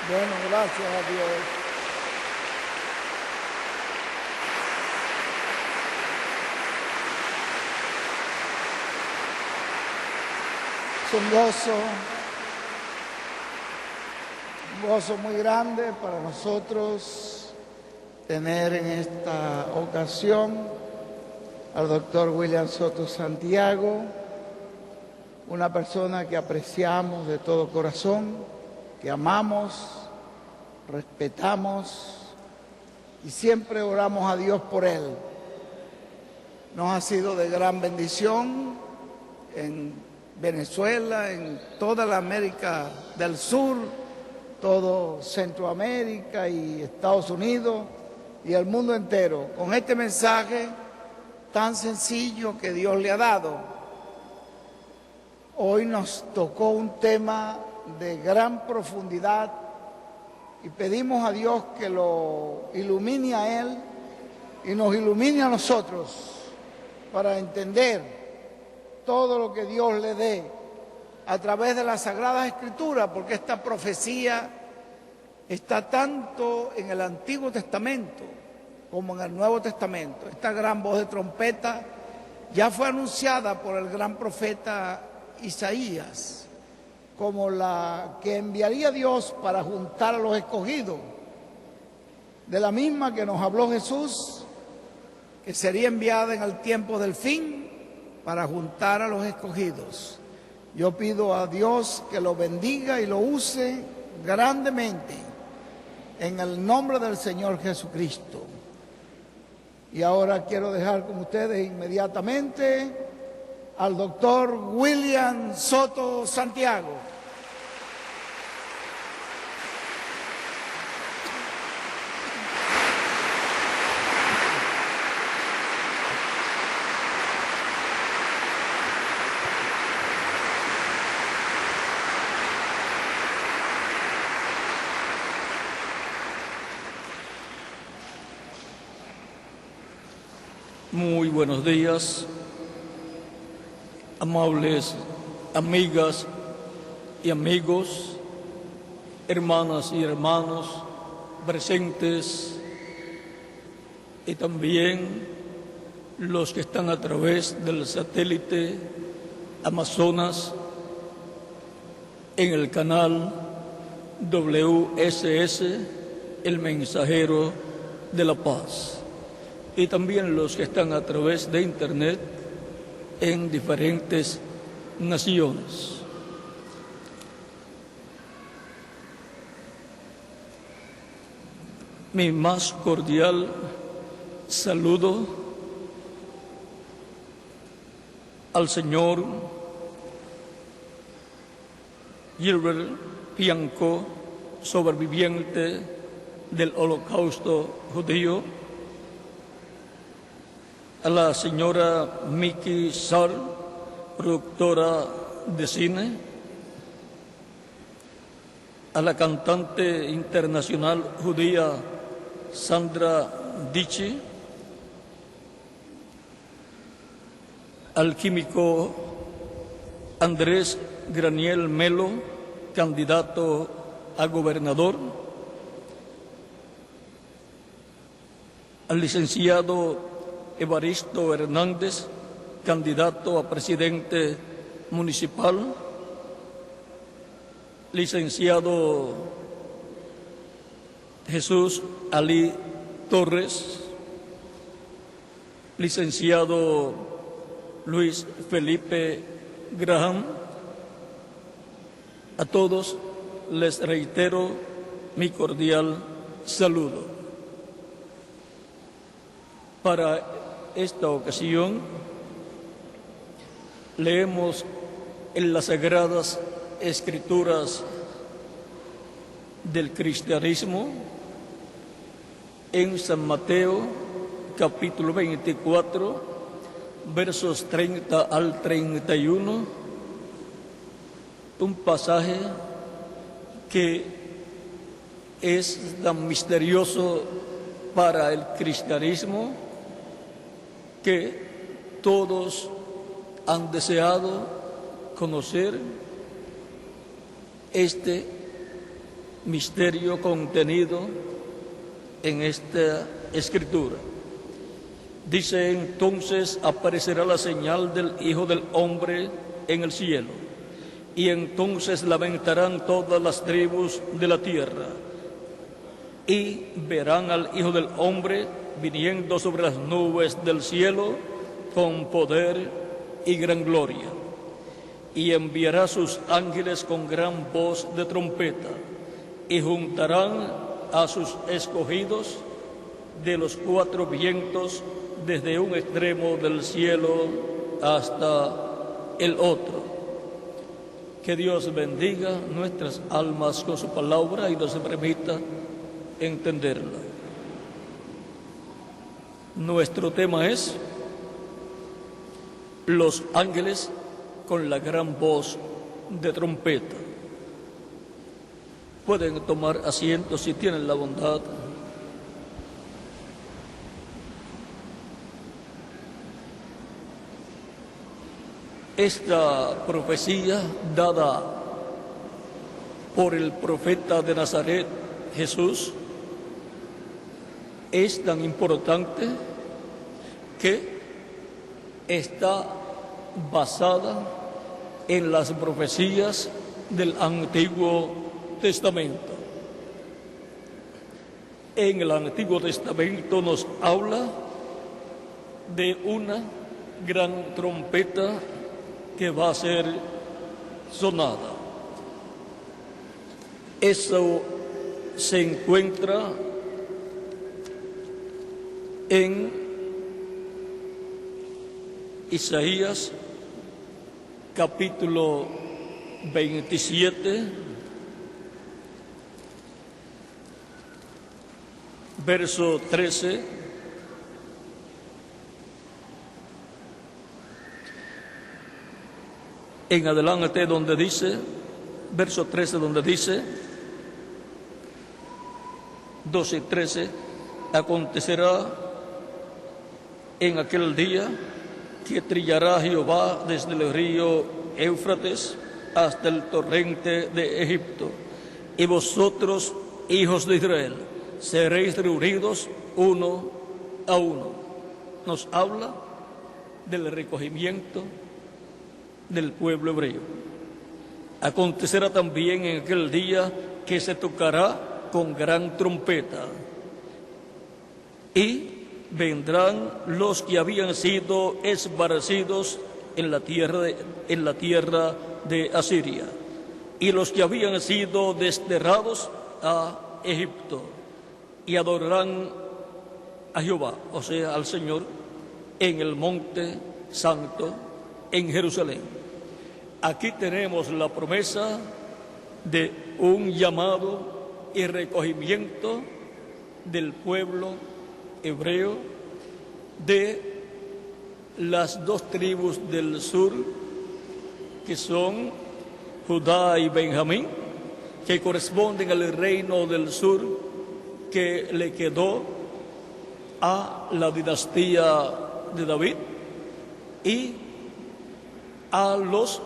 Bueno, gracias a Dios. Es un gozo muy grande para nosotros tener en esta ocasión al doctor William Soto Santiago, una persona que apreciamos de todo corazón, que amamos, respetamos y siempre oramos a Dios por él. Nos ha sido de gran bendición en Venezuela, en toda la América del Sur, todo Centroamérica y Estados Unidos y el mundo entero, con este mensaje tan sencillo que Dios le ha dado. Hoy nos tocó un tema de gran profundidad y pedimos a Dios que lo ilumine a él y nos ilumine a nosotros para entender todo lo que Dios le dé a través de las Sagradas Escrituras, porque esta profecía está tanto en el Antiguo Testamento como en el Nuevo Testamento. Esta gran voz de trompeta ya fue anunciada por el gran profeta Isaías como la que enviaría Dios para juntar a los escogidos, de la misma que nos habló Jesús, que sería enviada en el tiempo del fin para juntar a los escogidos. Yo pido a Dios que lo bendiga y lo use grandemente en el nombre del Señor Jesucristo. Y ahora quiero dejar con ustedes inmediatamente al doctor William Soto Santiago. Muy buenos días, amables amigas y amigos, hermanas y hermanos presentes y también los que están a través del satélite Amazonas en el canal WSS, El Mensajero de la Paz, y también los que están a través de Internet en diferentes naciones. Mi más cordial saludo al señor Gilbert Pianco, sobreviviente del Holocausto judío, a la señora Miki Sar, productora de cine, a la cantante internacional judía Sandra Dichi, al químico Andrés Graniel Melo, candidato a gobernador, al licenciado Evaristo Hernández, candidato a presidente municipal, licenciado Jesús Ali Torres, licenciado Luis Felipe Graham. A todos les reitero mi cordial saludo. Para esta ocasión leemos en las Sagradas Escrituras del cristianismo en San Mateo capítulo 24 versos 30 al 31, un pasaje que es tan misterioso para el cristianismo que todos han deseado conocer este misterio contenido en esta escritura. Dice: entonces aparecerá la señal del Hijo del Hombre en el cielo, y entonces lamentarán todas las tribus de la tierra, y verán al Hijo del Hombre viniendo sobre las nubes del cielo con poder y gran gloria. Y enviará sus ángeles con gran voz de trompeta, y juntarán a sus escogidos de los cuatro vientos, desde un extremo del cielo hasta el otro. Que Dios bendiga nuestras almas con su palabra y nos permita entenderla. Nuestro tema es los ángeles con la gran voz de trompeta. Pueden tomar asiento si tienen la bondad. Esta profecía dada por el profeta de Nazaret, Jesús, es tan importante que está basada en las profecías del Antiguo Testamento. En el Antiguo Testamento nos habla de una gran trompeta que va a ser sonada. Eso se encuentra en Isaías capítulo 27, verso 13. En adelante, donde dice, verso 13, donde dice, 12 y 13, acontecerá en aquel día que trillará Jehová desde el río Éufrates hasta el torrente de Egipto, y vosotros, hijos de Israel, seréis reunidos uno a uno. Nos habla del recogimiento del pueblo hebreo. Acontecerá también en aquel día que se tocará con gran trompeta, y vendrán los que habían sido esparcidos en la tierra de Asiria, y los que habían sido desterrados a Egipto, y adorarán a Jehová, o sea, al Señor, en el monte santo en Jerusalén. Aquí tenemos la promesa de un llamado y recogimiento del pueblo hebreo de las dos tribus del sur, que son Judá y Benjamín, que corresponden al reino del sur que le quedó a la dinastía de David, y a los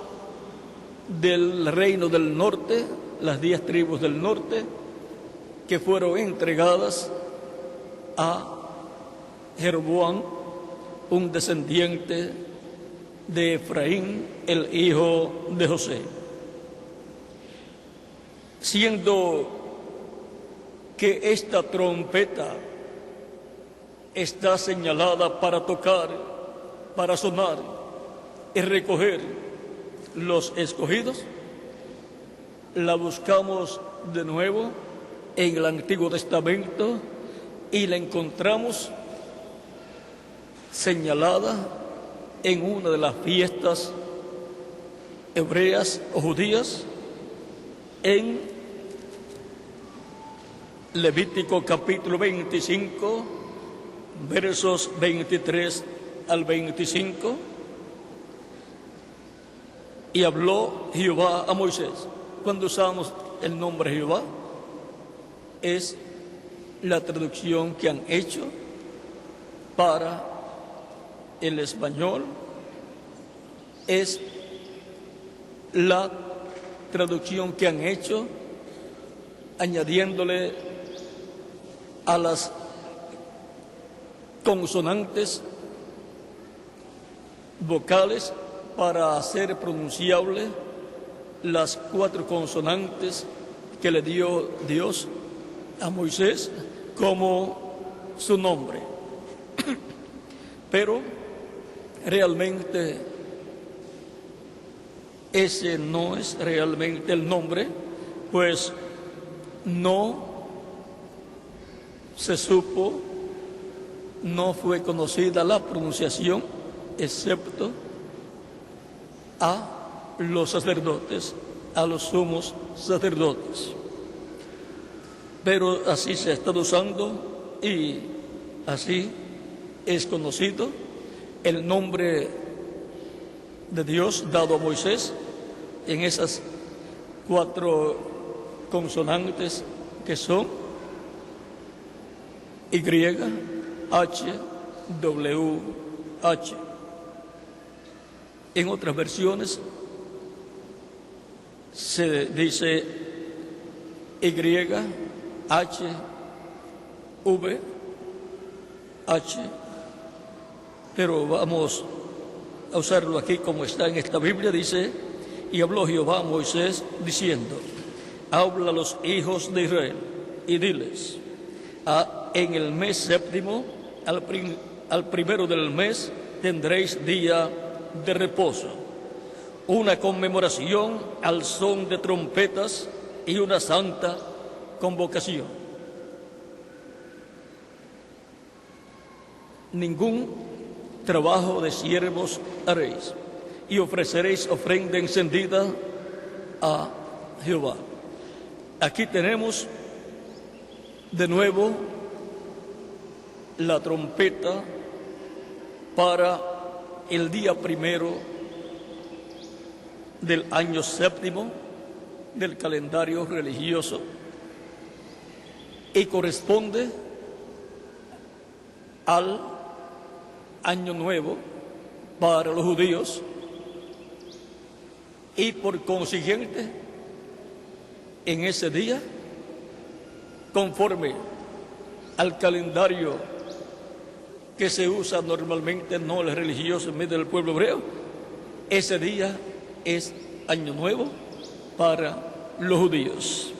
del reino del norte, las 10 tribus del norte, que fueron entregadas a Jeroboam, un descendiente de Efraín, el hijo de José. Siendo que esta trompeta está señalada para tocar, para sonar y recoger los escogidos, la buscamos de nuevo en el Antiguo Testamento y la encontramos señalada en una de las fiestas hebreas o judías, en Levítico capítulo 25, versos 23 al 25. Y habló Jehová a Moisés. Cuando usamos el nombre Jehová, es la traducción que han hecho para el español, es la traducción que han hecho añadiéndole a las consonantes vocales para hacer pronunciable las 4 consonantes que le dio Dios a Moisés como su nombre. Pero realmente ese no es realmente el nombre, pues no se supo, no fue conocida la pronunciación, excepto a los sacerdotes, a los sumos sacerdotes. Pero así se está usando y así es conocido el nombre de Dios dado a Moisés en esas 4 consonantes que son Y, H, W, H. En otras versiones se dice Y, H, V, H, pero vamos a usarlo aquí como está en esta Biblia. Dice: y habló Jehová a Moisés diciendo: habla a los hijos de Israel y diles: en el mes séptimo, al primero del mes, tendréis día de reposo, una conmemoración al son de trompetas y una santa convocación. Ningún trabajo de siervos haréis, y ofreceréis ofrenda encendida a Jehová. Aquí tenemos de nuevo la trompeta para el día primero del año séptimo del calendario religioso, y corresponde al año nuevo para los judíos, y por consiguiente en ese día, conforme al calendario que se usa normalmente, no el religioso en medio del pueblo hebreo, ese día es año nuevo para los judíos.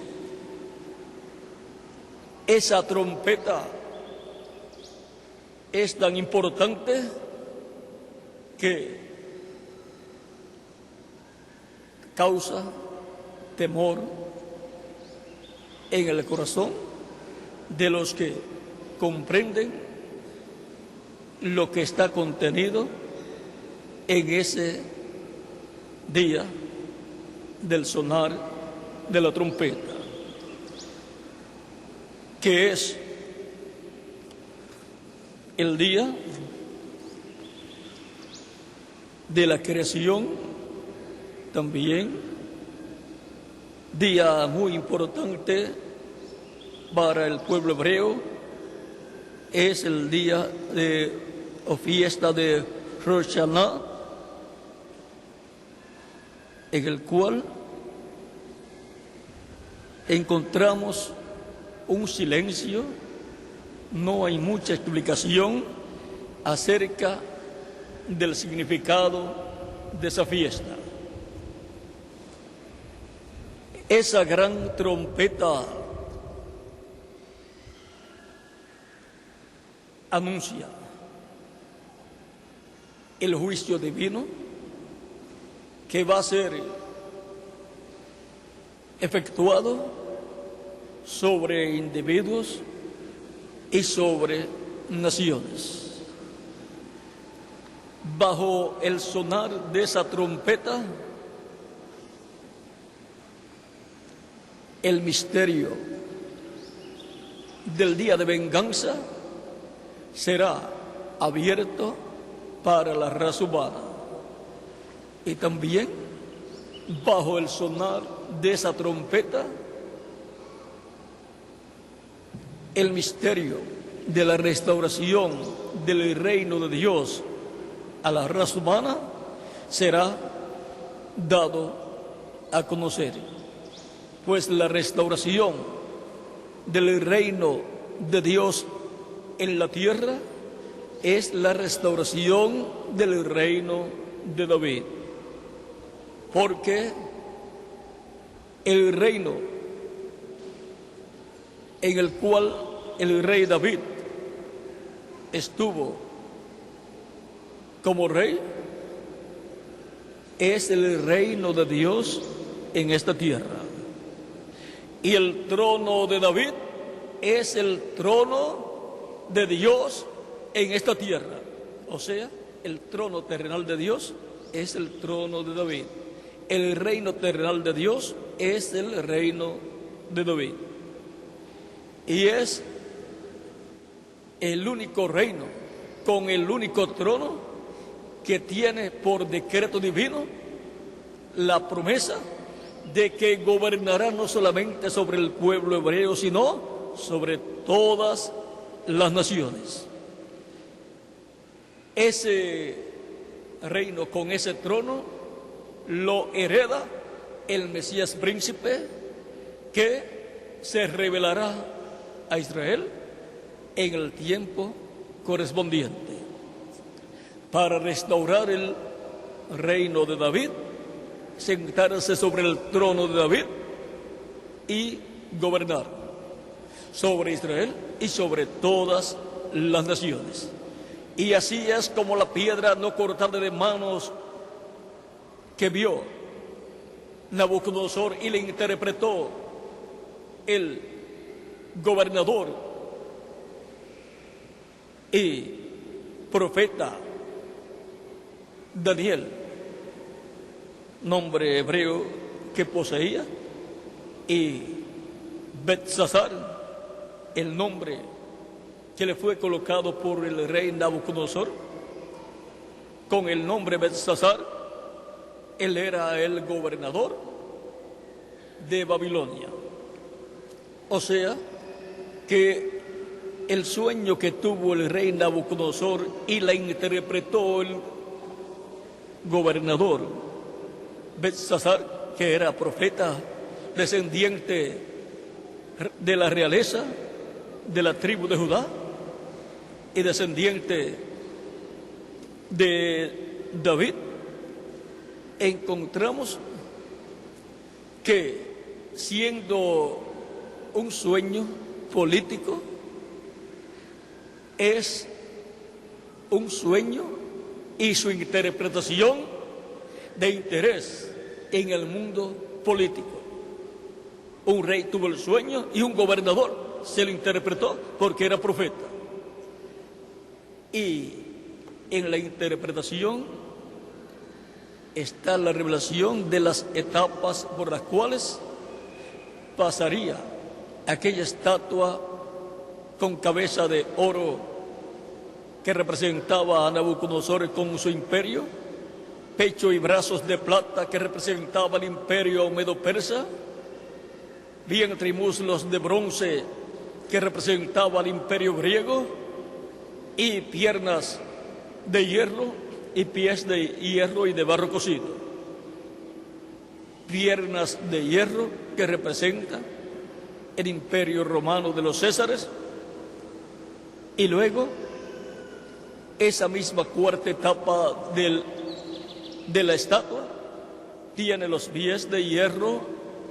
Esa trompeta es tan importante que causa temor en el corazón de los que comprenden lo que está contenido en ese día del sonar de la trompeta, que es el día de la creación, también día muy importante para el pueblo hebreo. Es el día o fiesta de Rosh Hashanah, en el cual encontramos un silencio, no hay mucha explicación acerca del significado de esa fiesta. Esa gran trompeta anuncia el juicio divino que va a ser efectuado sobre individuos y sobre naciones. Bajo el sonar de esa trompeta, el misterio del día de venganza será abierto para la raza humana. Y también, bajo el sonar de esa trompeta, el misterio de la restauración del reino de Dios a la raza humana será dado a conocer. Pues la restauración del reino de Dios en la tierra es la restauración del reino de David. Porque el reino en el cual el rey David estuvo como rey es el reino de Dios en esta tierra. Y el trono de David es el trono de Dios en esta tierra. O sea, el trono terrenal de Dios es el trono de David. El reino terrenal de Dios es el reino de David. Y es el único reino con el único trono que tiene por decreto divino la promesa de que gobernará no solamente sobre el pueblo hebreo, sino sobre todas las naciones. Ese reino con ese trono lo hereda el Mesías príncipe que se revelará a Israel en el tiempo correspondiente para restaurar el reino de David, sentarse sobre el trono de David y gobernar sobre Israel y sobre todas las naciones. Y así es como la piedra no cortada de manos que vio Nabucodonosor y le interpretó el gobernador y profeta Daniel, nombre hebreo que poseía, y Belsasar, el nombre que le fue colocado por el rey Nabucodonosor. Con el nombre Belsasar, él era el gobernador de Babilonia. O sea, que el sueño que tuvo el rey Nabucodonosor y la interpretó el gobernador Belsasar, que era profeta descendiente de la realeza de la tribu de Judá y descendiente de David, encontramos que siendo un sueño político, es un sueño y su interpretación de interés en el mundo político. Un rey tuvo el sueño y un gobernador se lo interpretó porque era profeta. Y en la interpretación está la revelación de las etapas por las cuales pasaría aquella estatua con cabeza de oro que representaba a Nabucodonosor con su imperio, pecho y brazos de plata que representaba el imperio medo-persa, vientre y muslos de bronce que representaba al imperio griego, y piernas de hierro y pies de hierro y de barro cocido. Piernas de hierro que representan el imperio romano de los Césares, y luego esa misma cuarta etapa de la estatua tiene los pies de hierro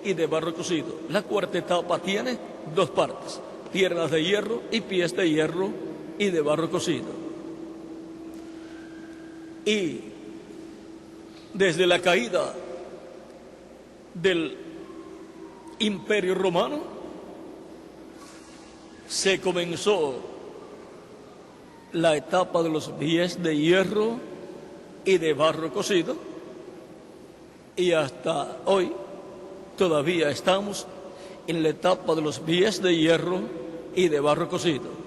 y de barro cocido. La cuarta etapa tiene dos partes: piernas de hierro y pies de hierro y de barro cocido. Y desde la caída del imperio romano se comenzó la etapa de los pies de hierro y de barro cocido, y hasta hoy todavía estamos en la etapa de los pies de hierro y de barro cocido.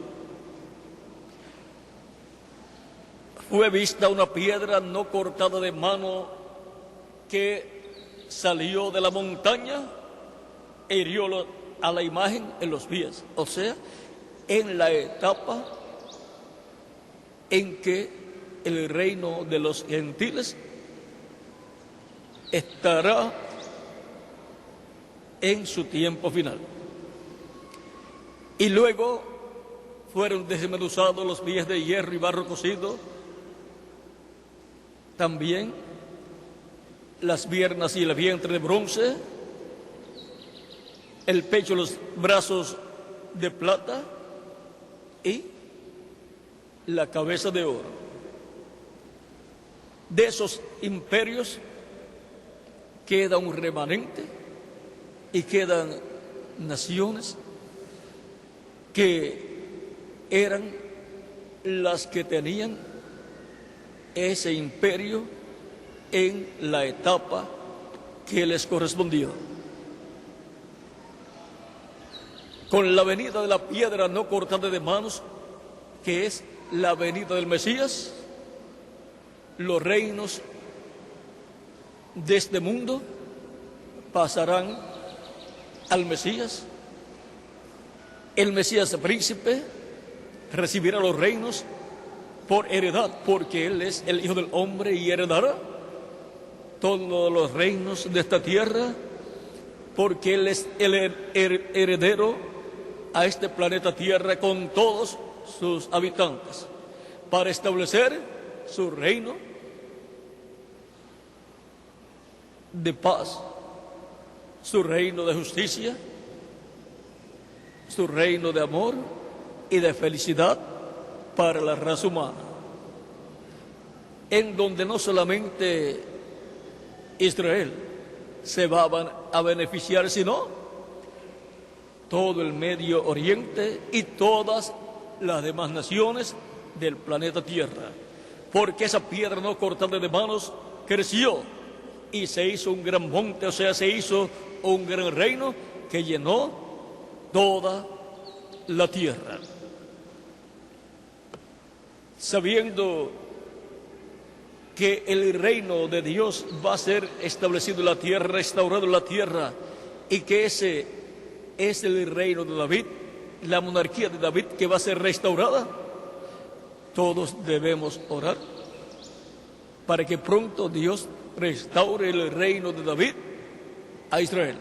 Fue vista una piedra no cortada de mano que salió de la montaña e hirió a la imagen en los pies. O sea, en la etapa en que el reino de los gentiles estará en su tiempo final. y luego fueron desmenuzados los pies de hierro y barro cocido, también las piernas y el vientre de bronce, el pecho y los brazos de plata y la cabeza de oro. De esos imperios queda un remanente y quedan naciones que eran las que tenían ese imperio en la etapa que les correspondió. Con la venida de la piedra no cortada de manos, que es la venida del Mesías, los reinos de este mundo pasarán al Mesías. El Mesías príncipe recibirá los reinos por heredad, porque Él es el Hijo del Hombre y heredará todos los reinos de esta tierra, porque Él es el heredero a este planeta Tierra con todos sus habitantes, para establecer su reino de paz, su reino de justicia, su reino de amor y de felicidad para la raza humana, en donde no solamente Israel se va a beneficiar, sino todo el Medio Oriente y todas las demás naciones del planeta Tierra, porque esa piedra no cortada de manos creció y se hizo un gran monte, o sea, se hizo un gran reino que llenó toda la tierra. Sabiendo que el reino de Dios va a ser establecido en la tierra, restaurado en la tierra, y que ese es el reino de David, la monarquía de David que va a ser restaurada, todos debemos orar para que pronto Dios restaure el reino de David a Israel,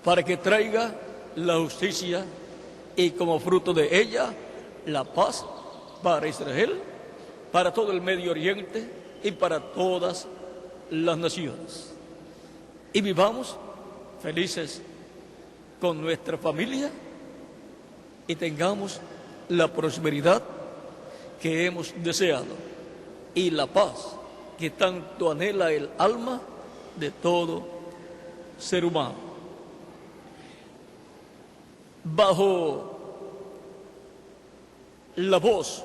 para que traiga la justicia y como fruto de ella la paz para Israel, para todo el Medio Oriente y para todas las naciones. Y vivamos felices con nuestra familia y tengamos la prosperidad que hemos deseado y la paz que tanto anhela el alma de todo ser humano. Bajo la voz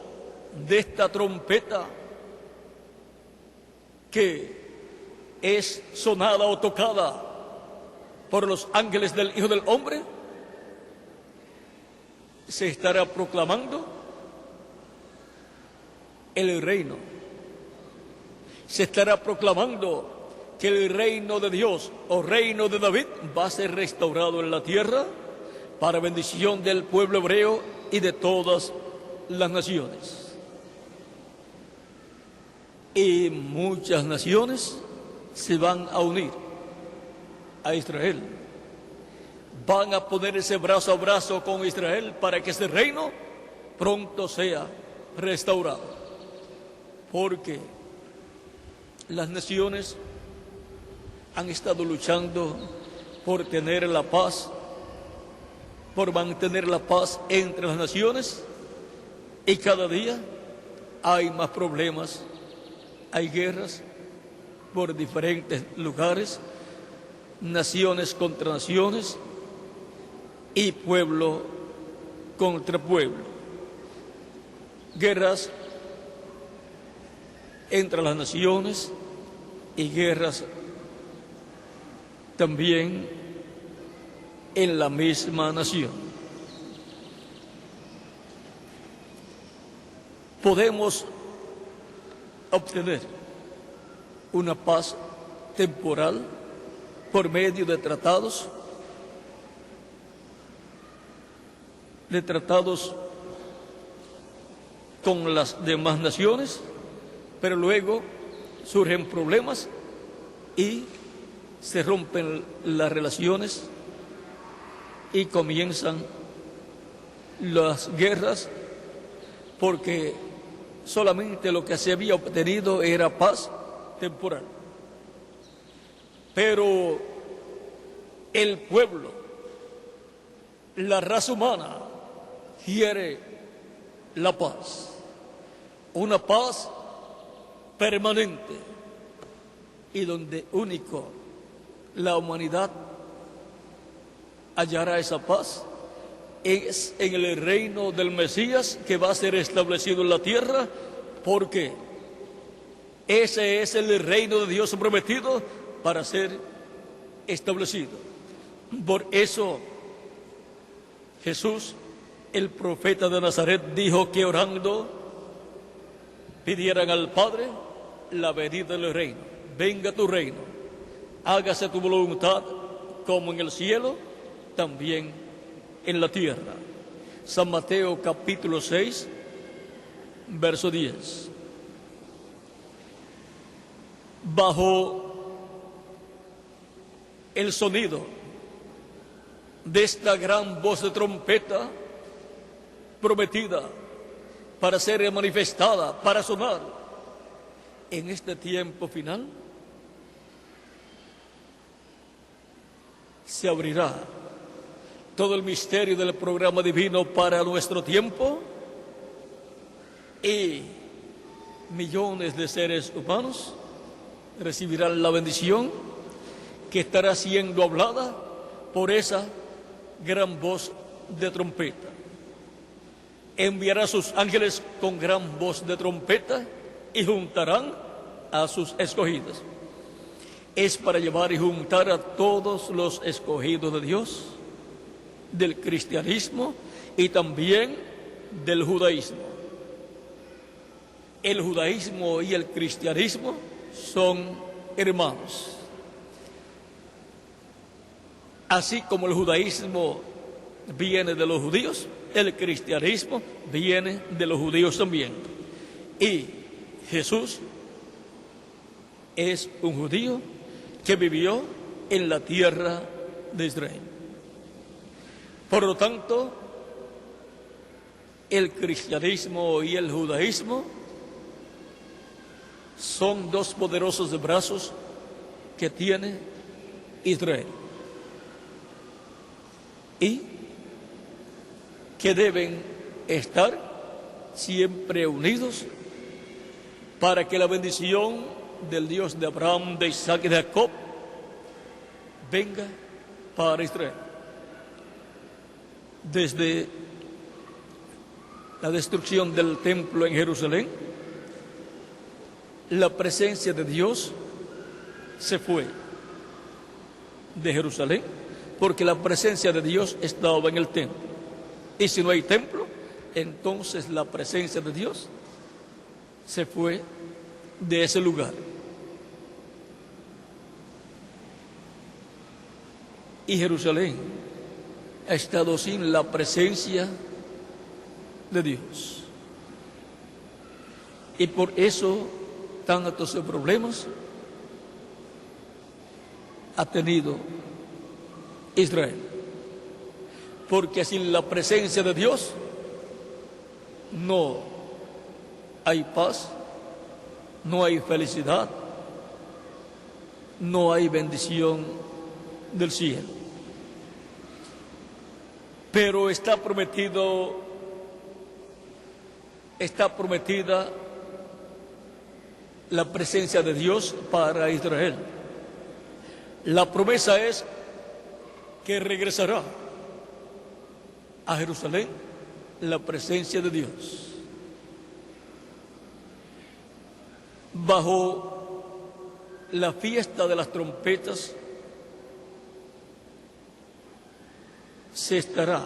de esta trompeta que es sonada o tocada por los ángeles del Hijo del Hombre, se estará proclamando el reino. Se estará proclamando que el reino de Dios o reino de David va a ser restaurado en la tierra para bendición del pueblo hebreo y de todas las naciones. Y muchas naciones se van a unir a Israel. Van a ponerse brazo a brazo con Israel para que ese reino pronto sea restaurado. Porque las naciones han estado luchando por tener la paz, por mantener la paz entre las naciones, y cada día hay más problemas, hay guerras por diferentes lugares, naciones contra naciones y pueblo contra pueblo. Guerras entre las naciones y guerras también en la misma nación. Podemos obtener una paz temporal por medio de tratados con las demás naciones, pero luego surgen problemas y se rompen las relaciones y comienzan las guerras, porque solamente lo que se había obtenido era paz temporal. Pero el pueblo, la raza humana, quiere la paz, una paz permanente, y donde único la humanidad hallará esa paz es en el reino del Mesías, que va a ser establecido en la tierra, porque ese es el reino de Dios prometido para ser establecido. Por eso Jesús, el profeta de Nazaret, dijo que orando pidieran al Padre la venida del reino. Venga tu reino, hágase tu voluntad como en el cielo, también en la tierra. San Mateo capítulo 6, verso 10. Bajo el sonido de esta gran voz de trompeta prometida para ser manifestada, para sonar en este tiempo final, se abrirá todo el misterio del programa divino para nuestro tiempo, y millones de seres humanos recibirán la bendición que estará siendo hablada por esa gran voz de trompeta. Enviará a sus ángeles con gran voz de trompeta y juntarán a sus escogidos. Es para llevar y juntar a todos los escogidos de Dios, del cristianismo y también del judaísmo. El judaísmo y el cristianismo son hermanos. Así como el judaísmo viene de los judíos, el cristianismo viene de los judíos también. Y Jesús es un judío que vivió en la tierra de Israel. Por lo tanto, el cristianismo y el judaísmo son dos poderosos brazos que tiene Israel y que deben estar siempre unidos para que la bendición del Dios de Abraham, de Isaac y de Jacob venga para Israel. Desde la destrucción del templo en Jerusalén, la presencia de Dios se fue de Jerusalén, porque la presencia de Dios estaba en el templo. Y si no hay templo, entonces la presencia de Dios se fue de ese lugar. Y Jerusalén ha estado sin la presencia de Dios. Y por eso tantos problemas ha tenido Israel. Porque sin la presencia de Dios no hay paz, no hay felicidad, no hay bendición del cielo. Pero está prometida la presencia de Dios para Israel. La promesa es que regresará a Jerusalén la presencia de Dios. Bajo la fiesta de las trompetas se estará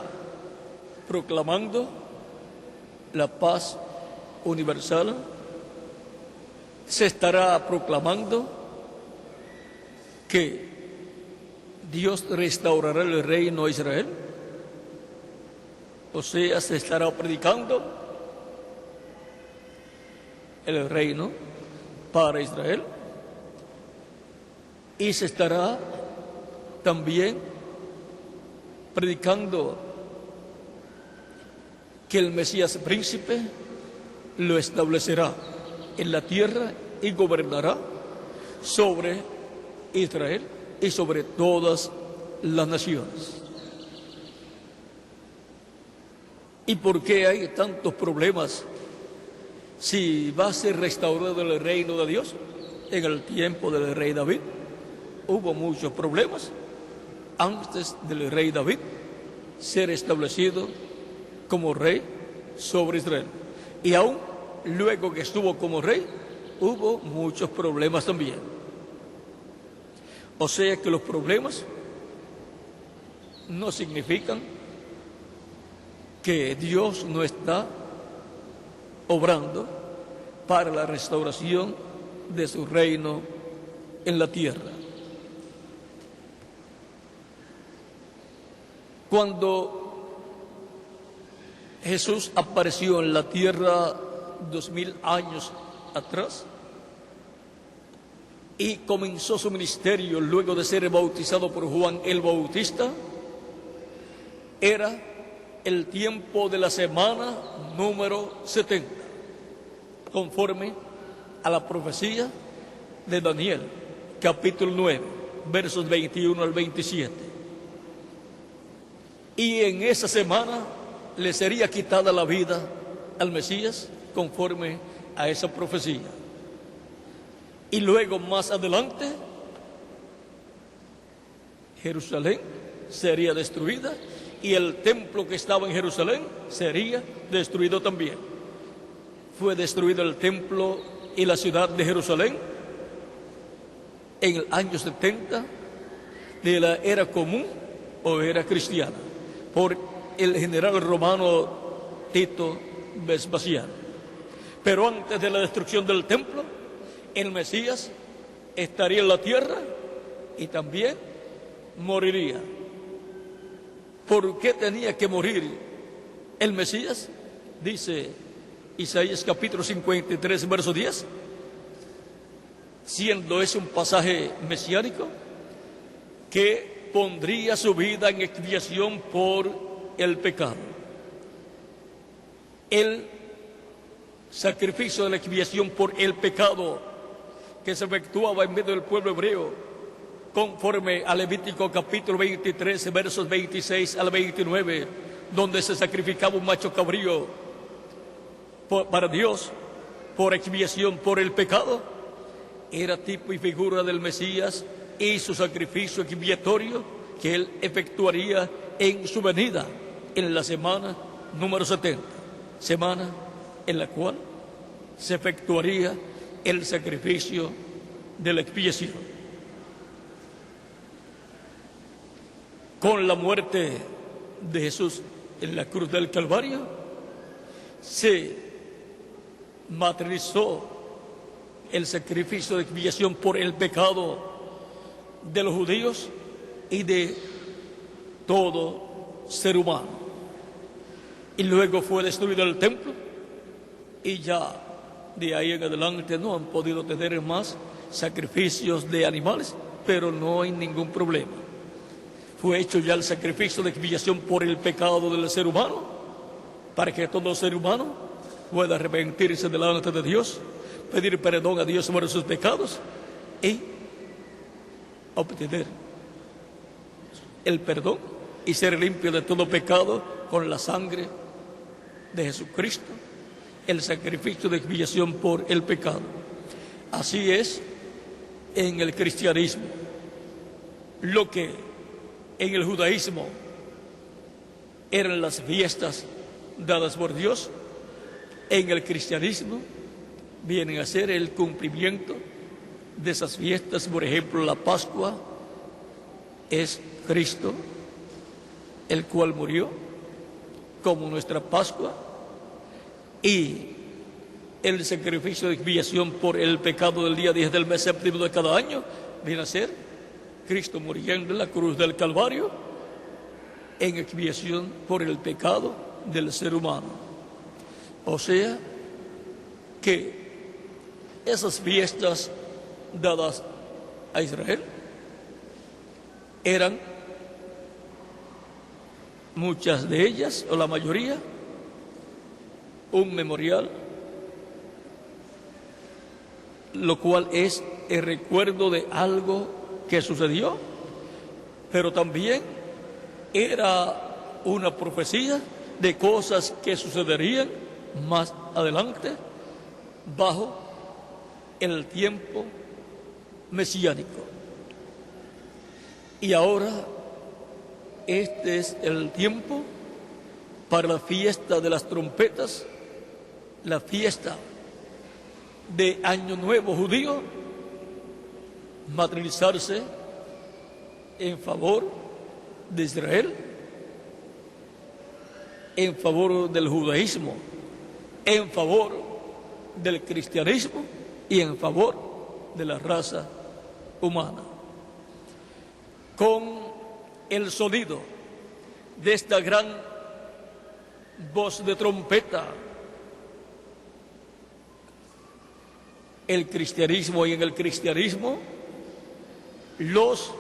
proclamando la paz universal, se estará proclamando que Dios restaurará el reino a Israel, o sea, se estará predicando el reino para Israel, y se estará también predicando que el Mesías príncipe lo establecerá en la tierra y gobernará sobre Israel y sobre todas las naciones. ¿Y por qué hay tantos problemas si va a ser restaurado el reino de Dios? En el tiempo del rey David hubo muchos problemas antes del rey David ser establecido como rey sobre Israel. Y aún luego que estuvo como rey, hubo muchos problemas también. O sea que los problemas no significan que Dios no está obrando para la restauración de su reino en la tierra. Cuando Jesús apareció en la tierra 2000 años atrás y comenzó su ministerio luego de ser bautizado por Juan el Bautista, era el tiempo de la semana número 70, conforme a la profecía de Daniel, capítulo 9, versos 21 al 27. Y en esa semana le sería quitada la vida al Mesías conforme a esa profecía. Y luego más adelante, Jerusalén sería destruida y el templo que estaba en Jerusalén sería destruido también. Fue destruido el templo y la ciudad de Jerusalén en el año 70 de la era común o era cristiana por el general romano Tito Vespasiano. Pero antes de la destrucción del templo, el Mesías estaría en la tierra y también moriría. ¿Por qué tenía que morir el Mesías? Dice Isaías capítulo 53, verso 10, siendo ese un pasaje mesiánico, que pondría su vida en expiación por el pecado. El sacrificio de la expiación por el pecado que se efectuaba en medio del pueblo hebreo, conforme a Levítico capítulo 23, versos 26 al 29, donde se sacrificaba un macho cabrío para Dios por expiación por el pecado, era tipo y figura del Mesías y su sacrificio expiatorio que él efectuaría en su venida en la semana número 70, semana en la cual se efectuaría el sacrificio de la expiación. Con la muerte de Jesús en la cruz del Calvario, se materializó el sacrificio de expiación por el pecado de los judíos y de todo ser humano. Y luego fue destruido el templo y ya de ahí en adelante no han podido tener más sacrificios de animales, pero no hay ningún problema. Fue hecho ya el sacrificio de expiación por el pecado del ser humano, para que todo ser humano pueda arrepentirse delante de Dios, pedir perdón a Dios por sus pecados y obtener el perdón y ser limpio de todo pecado con la sangre de Jesucristo, el sacrificio de expiación por el pecado. Así es en el cristianismo. Lo que en el judaísmo eran las fiestas dadas por Dios, en el cristianismo vienen a ser el cumplimiento de esas fiestas. Por ejemplo, la Pascua es Cristo, el cual murió como nuestra Pascua, y el sacrificio de expiación por el pecado del día 10 del mes séptimo de cada año viene a ser Cristo muriendo en la cruz del Calvario en expiación por el pecado del ser humano. O sea que esas fiestas dadas a Israel eran, muchas de ellas, o la mayoría, un memorial, lo cual es el recuerdo de algo que sucedió, pero también era una profecía de cosas que sucederían más adelante bajo el tiempo mesiánico. Y ahora este es el tiempo para la fiesta de las trompetas, la fiesta de Año Nuevo judío, materializarse en favor de Israel, en favor del judaísmo, en favor del cristianismo y en favor de la raza humana. Con el sonido de esta gran voz de trompeta, el cristianismo y en el cristianismo, los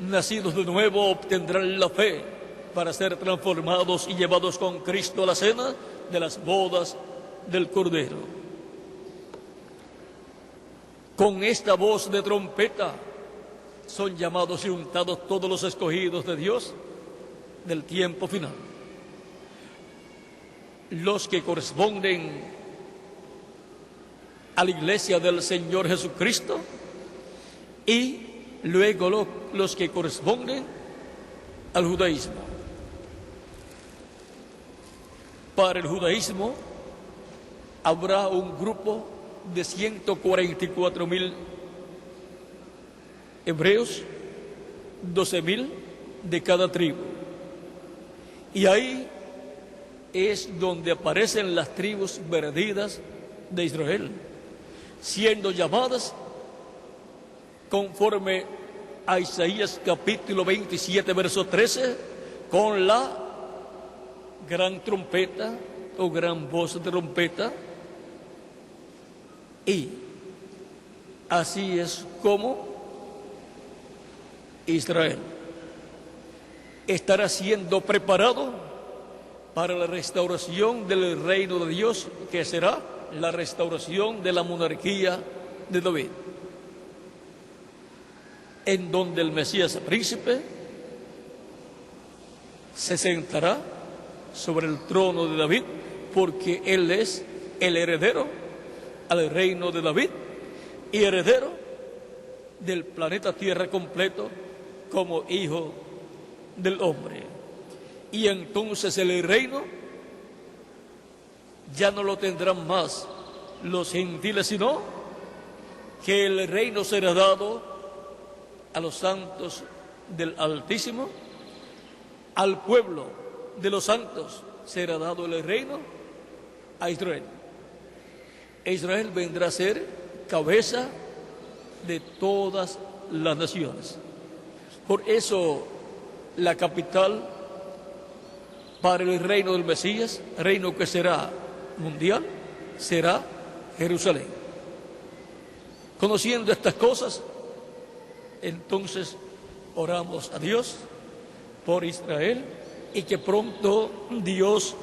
nacidos de nuevo obtendrán la fe para ser transformados y llevados con Cristo a la cena de las bodas del Cordero. Con esta voz de trompeta son llamados y untados todos los escogidos de Dios del tiempo final. Los que corresponden a la iglesia del Señor Jesucristo y luego los que corresponden al judaísmo. Para el judaísmo habrá un grupo de 144,000 hebreos, 12,000 de cada tribu. Y ahí es donde aparecen las tribus perdidas de Israel, siendo llamadas conforme a Isaías capítulo 27, verso 13, con la gran trompeta o gran voz de trompeta. Y así es como Israel estará siendo preparado para la restauración del reino de Dios, que será la restauración de la monarquía de David, en donde el Mesías príncipe se sentará sobre el trono de David, porque él es el heredero al reino de David y heredero del planeta Tierra completo como hijo del hombre. Y entonces el reino ya no lo tendrán más los gentiles, sino que el reino será dado a los santos del Altísimo, al pueblo de los santos será dado el reino a Israel. Israel vendrá a ser cabeza de todas las naciones. Por eso la capital para el reino del Mesías, reino que será mundial, será Jerusalén. Conociendo estas cosas, entonces oramos a Dios por Israel y que pronto Dios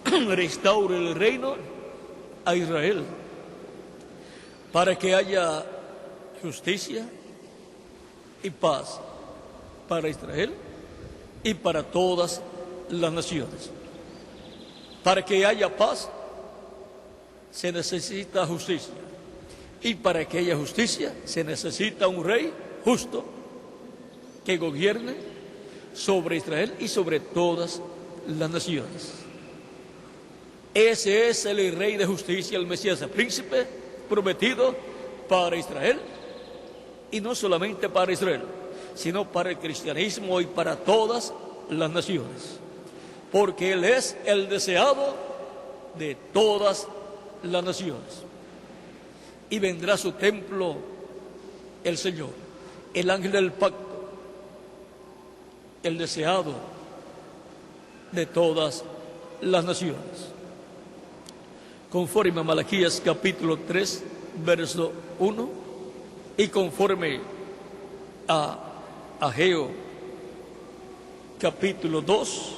restaure el reino a Israel, para que haya justicia y paz para Israel y para todas las naciones. Para que haya paz se necesita justicia, y para que haya justicia se necesita un rey justo que gobierne sobre Israel y sobre todas las naciones. Ese es el rey de justicia, el Mesías, el príncipe prometido para Israel, y no solamente para Israel, sino para el cristianismo y para todas las naciones, porque Él es el deseado de todas las naciones. Y vendrá a su templo el Señor, el ángel del pacto, el deseado de todas las naciones. Conforme a Malaquías capítulo 3, verso 1, y conforme a Ageo capítulo 2,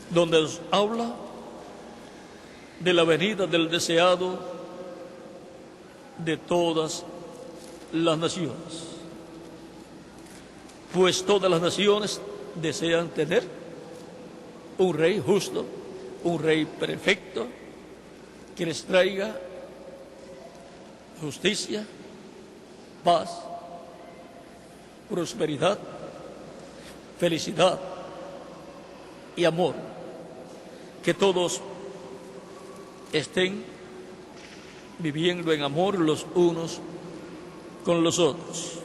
donde nos habla de la venida del deseado de todas las naciones. Pues todas las naciones desean tener un rey justo, un rey perfecto, que les traiga justicia, paz, prosperidad, felicidad y amor, que todos estén viviendo en amor los unos con los otros.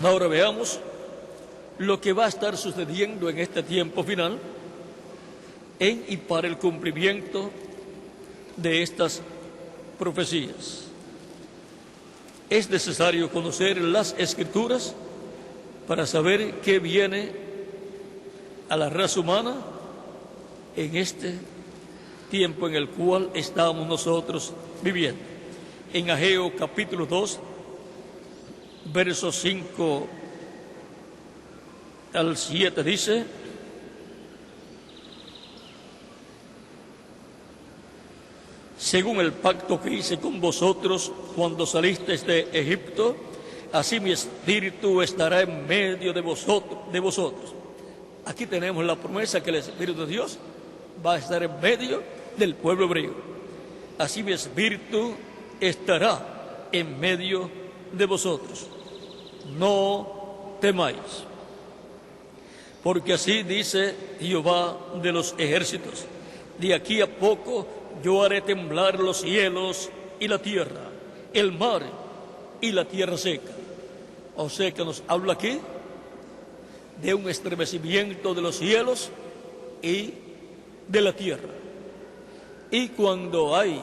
Ahora veamos lo que va a estar sucediendo en este tiempo final en y para el cumplimiento de estas profecías. Es necesario conocer las Escrituras para saber qué viene a la raza humana en este tiempo en el cual estamos nosotros viviendo. En Ageo capítulo 2, versos 5 al 7 dice: según el pacto que hice con vosotros cuando salisteis de Egipto, así mi espíritu estará en medio de vosotros. Aquí tenemos la promesa que el Espíritu de Dios va a estar en medio del pueblo hebreo. Así mi espíritu estará en medio de vosotros. No temáis, porque así dice Jehová de los ejércitos: de aquí a poco yo haré temblar los cielos y la tierra, el mar y la tierra seca. O sea que nos habla aquí de un estremecimiento de los cielos y de la tierra. Y cuando hay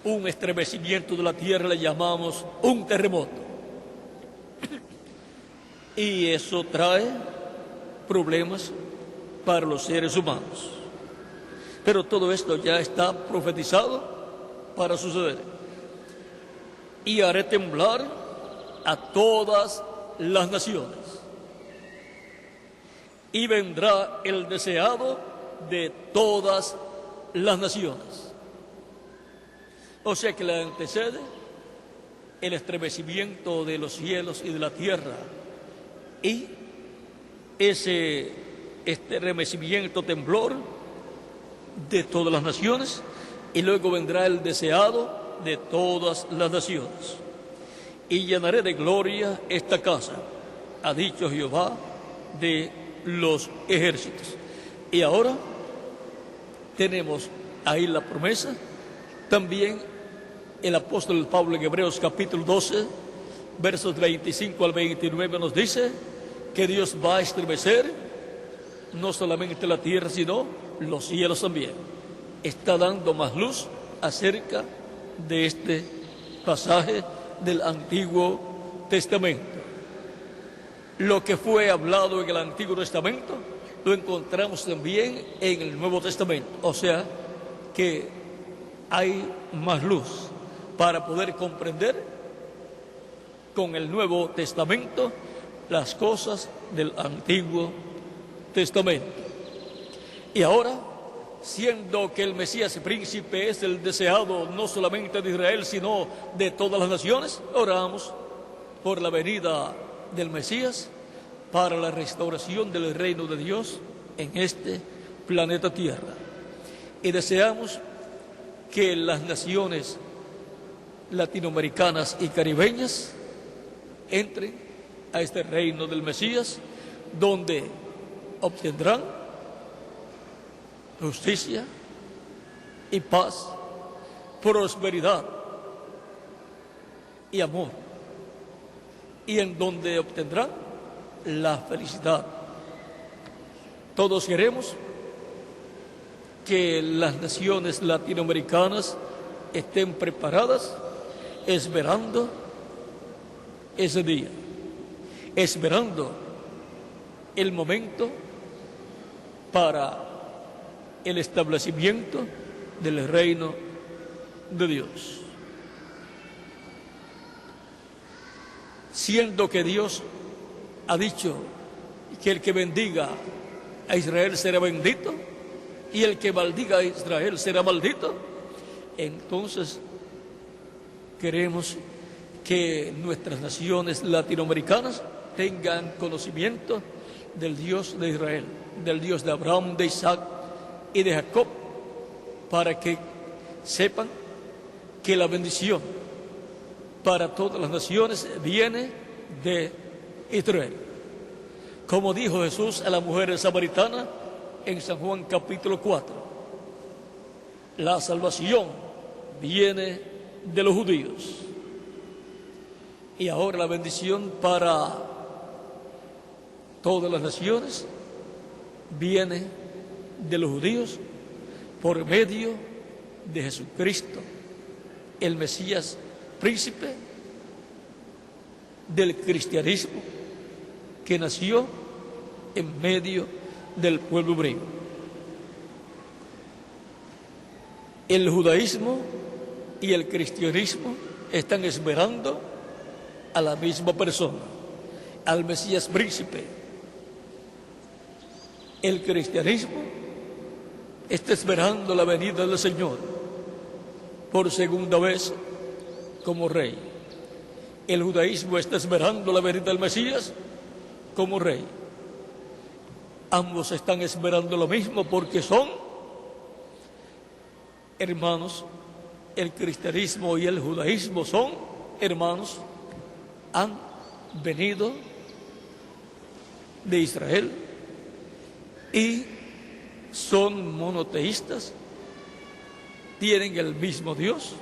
un estremecimiento de la tierra le llamamos un terremoto. Y eso trae problemas para los seres humanos. Pero todo esto ya está profetizado para suceder. Y haré temblar a todas las naciones. Y vendrá el deseado de todas las naciones. O sea que le antecede el estremecimiento de los cielos y de la tierra. Y ese estremecimiento, temblor de todas las naciones, y luego vendrá el deseado de todas las naciones. Y llenaré de gloria esta casa, ha dicho Jehová de los ejércitos. Y ahora tenemos ahí la promesa. También el apóstol Pablo en Hebreos capítulo 12, versos 25 al 29 nos dice que Dios va a estremecer no solamente la tierra, sino los cielos también. Está dando más luz acerca de este pasaje del Antiguo Testamento. Lo que fue hablado en el Antiguo Testamento lo encontramos también en el Nuevo Testamento. O sea que hay más luz para poder comprender con el Nuevo Testamento las cosas del Antiguo Testamento. Y ahora, siendo que el Mesías príncipe es el deseado no solamente de Israel, sino de todas las naciones, oramos por la venida del Mesías para la restauración del reino de Dios en este planeta Tierra. Y deseamos que las naciones latinoamericanas y caribeñas entren a este reino del Mesías, donde obtendrán justicia y paz, prosperidad y amor, y en donde obtendrán la felicidad. Todos queremos que las naciones latinoamericanas estén preparadas, esperando ese día, esperando el momento para el establecimiento del reino de Dios. Siendo que Dios ha dicho que el que bendiga a Israel será bendito, y el que maldiga a Israel será maldito. Entonces queremos que nuestras naciones latinoamericanas tengan conocimiento del Dios de Israel, del Dios de Abraham, de Isaac y de Jacob, para que sepan que la bendición para todas las naciones viene de Israel. Como dijo Jesús a la mujer samaritana en San Juan capítulo 4, la salvación viene de los judíos. Y ahora la bendición para todas las naciones viene de los judíos por medio de Jesucristo, el Mesías, príncipe del cristianismo, que nació en medio del pueblo hebreo. El judaísmo y el cristianismo están esperando a la misma persona, al Mesías príncipe. El cristianismo está esperando la venida del Señor por segunda vez como rey. El judaísmo está esperando la venida del Mesías como rey. Ambos están esperando lo mismo porque son hermanos. El cristianismo y el judaísmo son hermanos. Han venido de Israel y son monoteístas, tienen el mismo Dios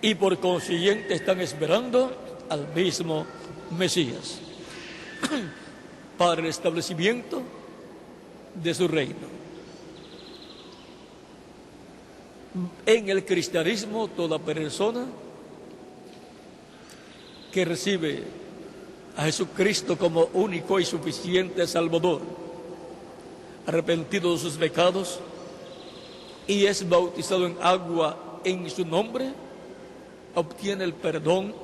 y por consiguiente están esperando al mismo Mesías para el establecimiento de su reino. En el cristianismo, toda persona que recibe a Jesucristo como único y suficiente Salvador, arrepentido de sus pecados y es bautizado en agua en su nombre, obtiene el perdón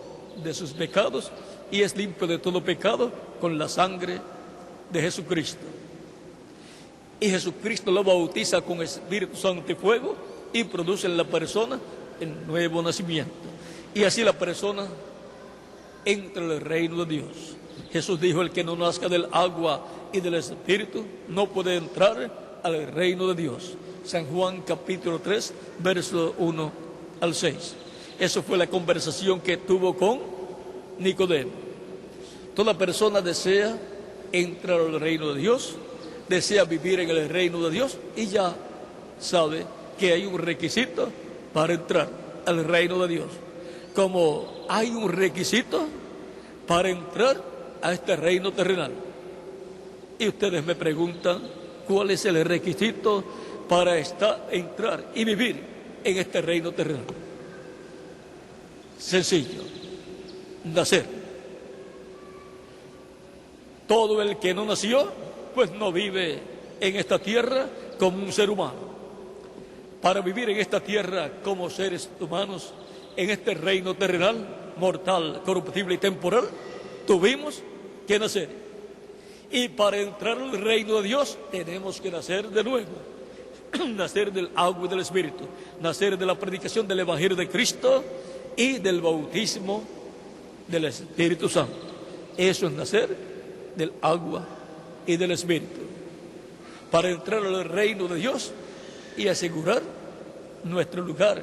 de sus pecados y es limpio de todo pecado con la sangre de Jesucristo. Y Jesucristo lo bautiza con Espíritu Santo y fuego y produce en la persona el nuevo nacimiento. Y así la persona entra en el reino de Dios. Jesús dijo: el que no nazca del agua y del Espíritu no puede entrar al reino de Dios. San Juan capítulo 3, verso 1 al 6. Eso fue la conversación que tuvo con Nicodemo. Toda persona desea entrar al reino de Dios, desea vivir en el reino de Dios y ya sabe que hay un requisito para entrar al reino de Dios. Como hay un requisito para entrar a este reino terrenal. Y ustedes me preguntan, ¿cuál es el requisito para entrar y vivir en este reino terrenal? Sencillo: nacer. Todo el que no nació, pues no vive en esta tierra como un ser humano. Para vivir en esta tierra como seres humanos, en este reino terrenal, mortal, corruptible y temporal, tuvimos que nacer. Y para entrar al reino de Dios tenemos que nacer de nuevo. Nacer del agua y del Espíritu, nacer de la predicación del Evangelio de Cristo y del bautismo del Espíritu Santo. Eso es nacer del agua y del Espíritu, para entrar al reino de Dios y asegurar nuestro lugar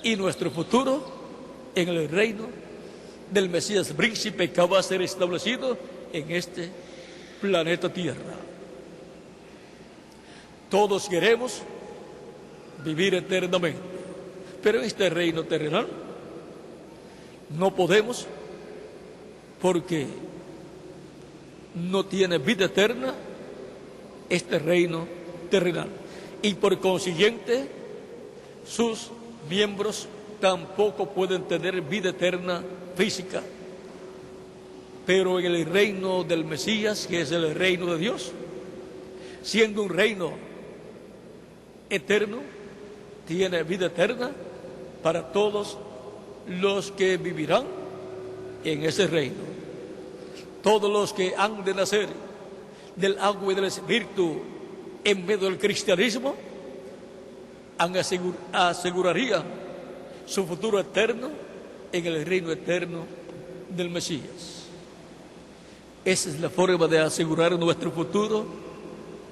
y nuestro futuro en el reino del Mesías príncipe que va a ser establecido en este planeta Tierra. Todos queremos vivir eternamente, pero en este reino terrenal no podemos, porque no tiene vida eterna este reino terrenal, y por consiguiente sus miembros tampoco pueden tener vida eterna física. Pero en el reino del Mesías, que es el reino de Dios, siendo un reino eterno, tiene vida eterna para todos los que vivirán en ese reino. Todos los que han de nacer del agua y del Espíritu en medio del cristianismo, asegurarían su futuro eterno en el reino eterno del Mesías. Esa es la forma de asegurar nuestro futuro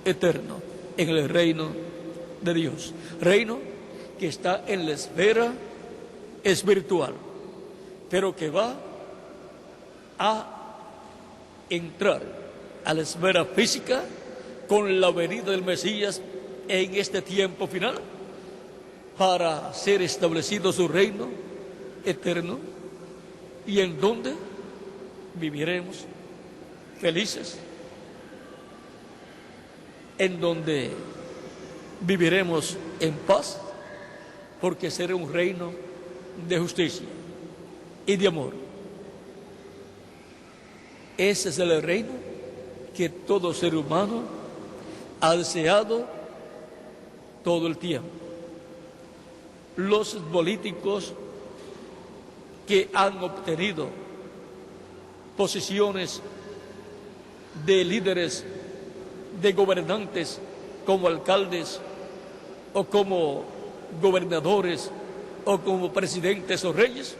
eterno en el reino de Dios. Reino que está en la esfera espiritual, pero que va a entrar a la esfera física con la venida del Mesías en este tiempo final, para ser establecido su reino eterno, y en donde viviremos felices, en donde viviremos en paz, porque será un reino de justicia y de amor. Ese es el reino que todo ser humano ha deseado todo el tiempo. Los políticos que han obtenido posiciones de líderes, de gobernantes, como alcaldes o como gobernadores o como presidentes o reyes,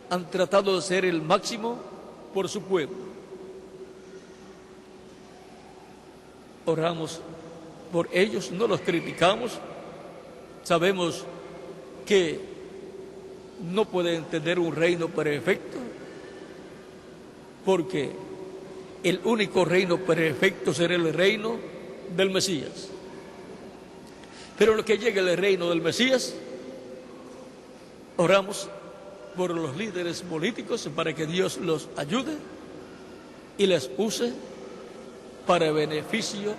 han tratado de ser el máximo por su pueblo. Oramos por ellos, no los criticamos, sabemos que no pueden tener un reino perfecto, porque el único reino perfecto será el reino del Mesías. Pero lo que llegue el reino del Mesías, oramos por los líderes políticos para que Dios los ayude y les use para beneficio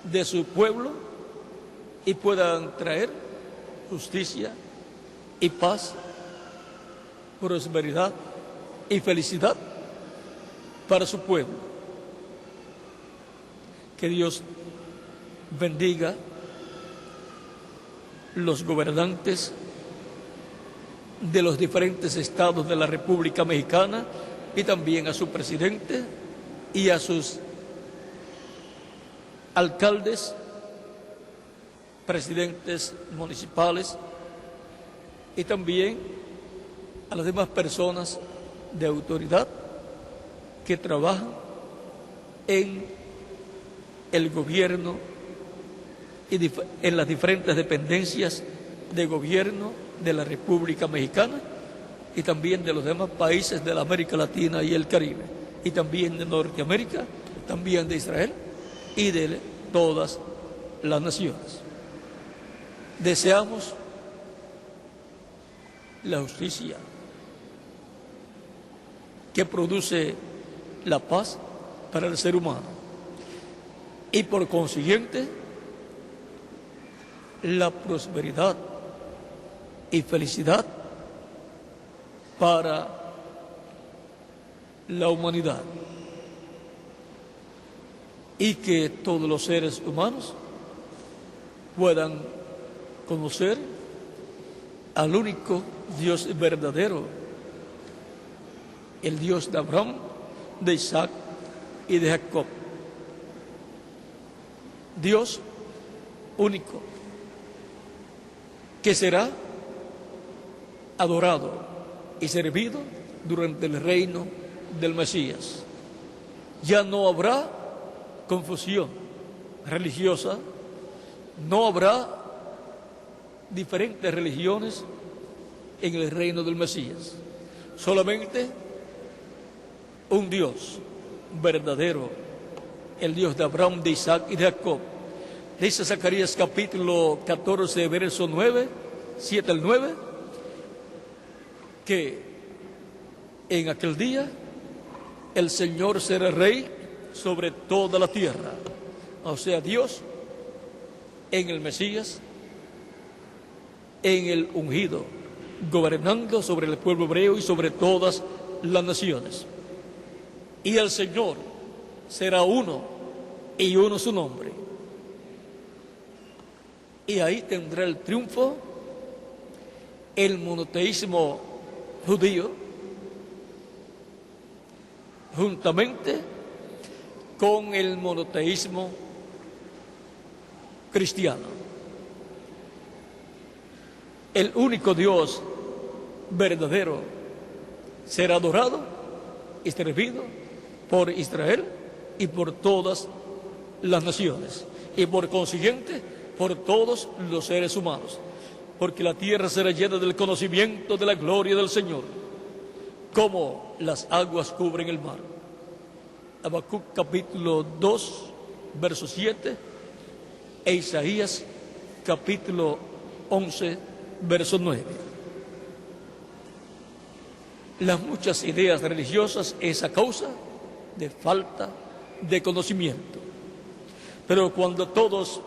de su pueblo, y puedan traer justicia y paz, prosperidad y felicidad para su pueblo. Que Dios bendiga los gobernantes de los diferentes estados de la República Mexicana, y también a su presidente y a sus alcaldes, presidentes municipales, y también a las demás personas de autoridad que trabajan en el gobierno y en las diferentes dependencias de gobierno de la República Mexicana, y también de los demás países de la América Latina y el Caribe, y también de Norteamérica, también de Israel y de todas las naciones. Deseamos la justicia que produce la paz para el ser humano, y por consiguiente la prosperidad y felicidad para la humanidad, y que todos los seres humanos puedan conocer al único Dios verdadero, el Dios de Abraham, de Isaac y de Jacob. Dios único, que será adorado y servido durante el reino del Mesías. Ya no habrá confusión religiosa, no habrá diferentes religiones en el reino del Mesías. Solamente un Dios verdadero, el Dios de Abraham, de Isaac y de Jacob. Dice Zacarías capítulo 14, verso 9, 7 al 9, que en aquel día el Señor será rey sobre toda la tierra. O sea, Dios en el Mesías, en el ungido, gobernando sobre el pueblo hebreo y sobre todas las naciones. Y el Señor será uno, y uno su nombre. Y ahí tendrá el triunfo el monoteísmo judío, juntamente con el monoteísmo cristiana. El único Dios verdadero será adorado y servido por Israel y por todas las naciones, y por consiguiente por todos los seres humanos, porque la tierra será llena del conocimiento de la gloria del Señor, como las aguas cubren el mar. Habacuc capítulo 2, verso 7, e Isaías capítulo 11, verso 9. Las muchas ideas religiosas es a causa de falta de conocimiento. Pero cuando todos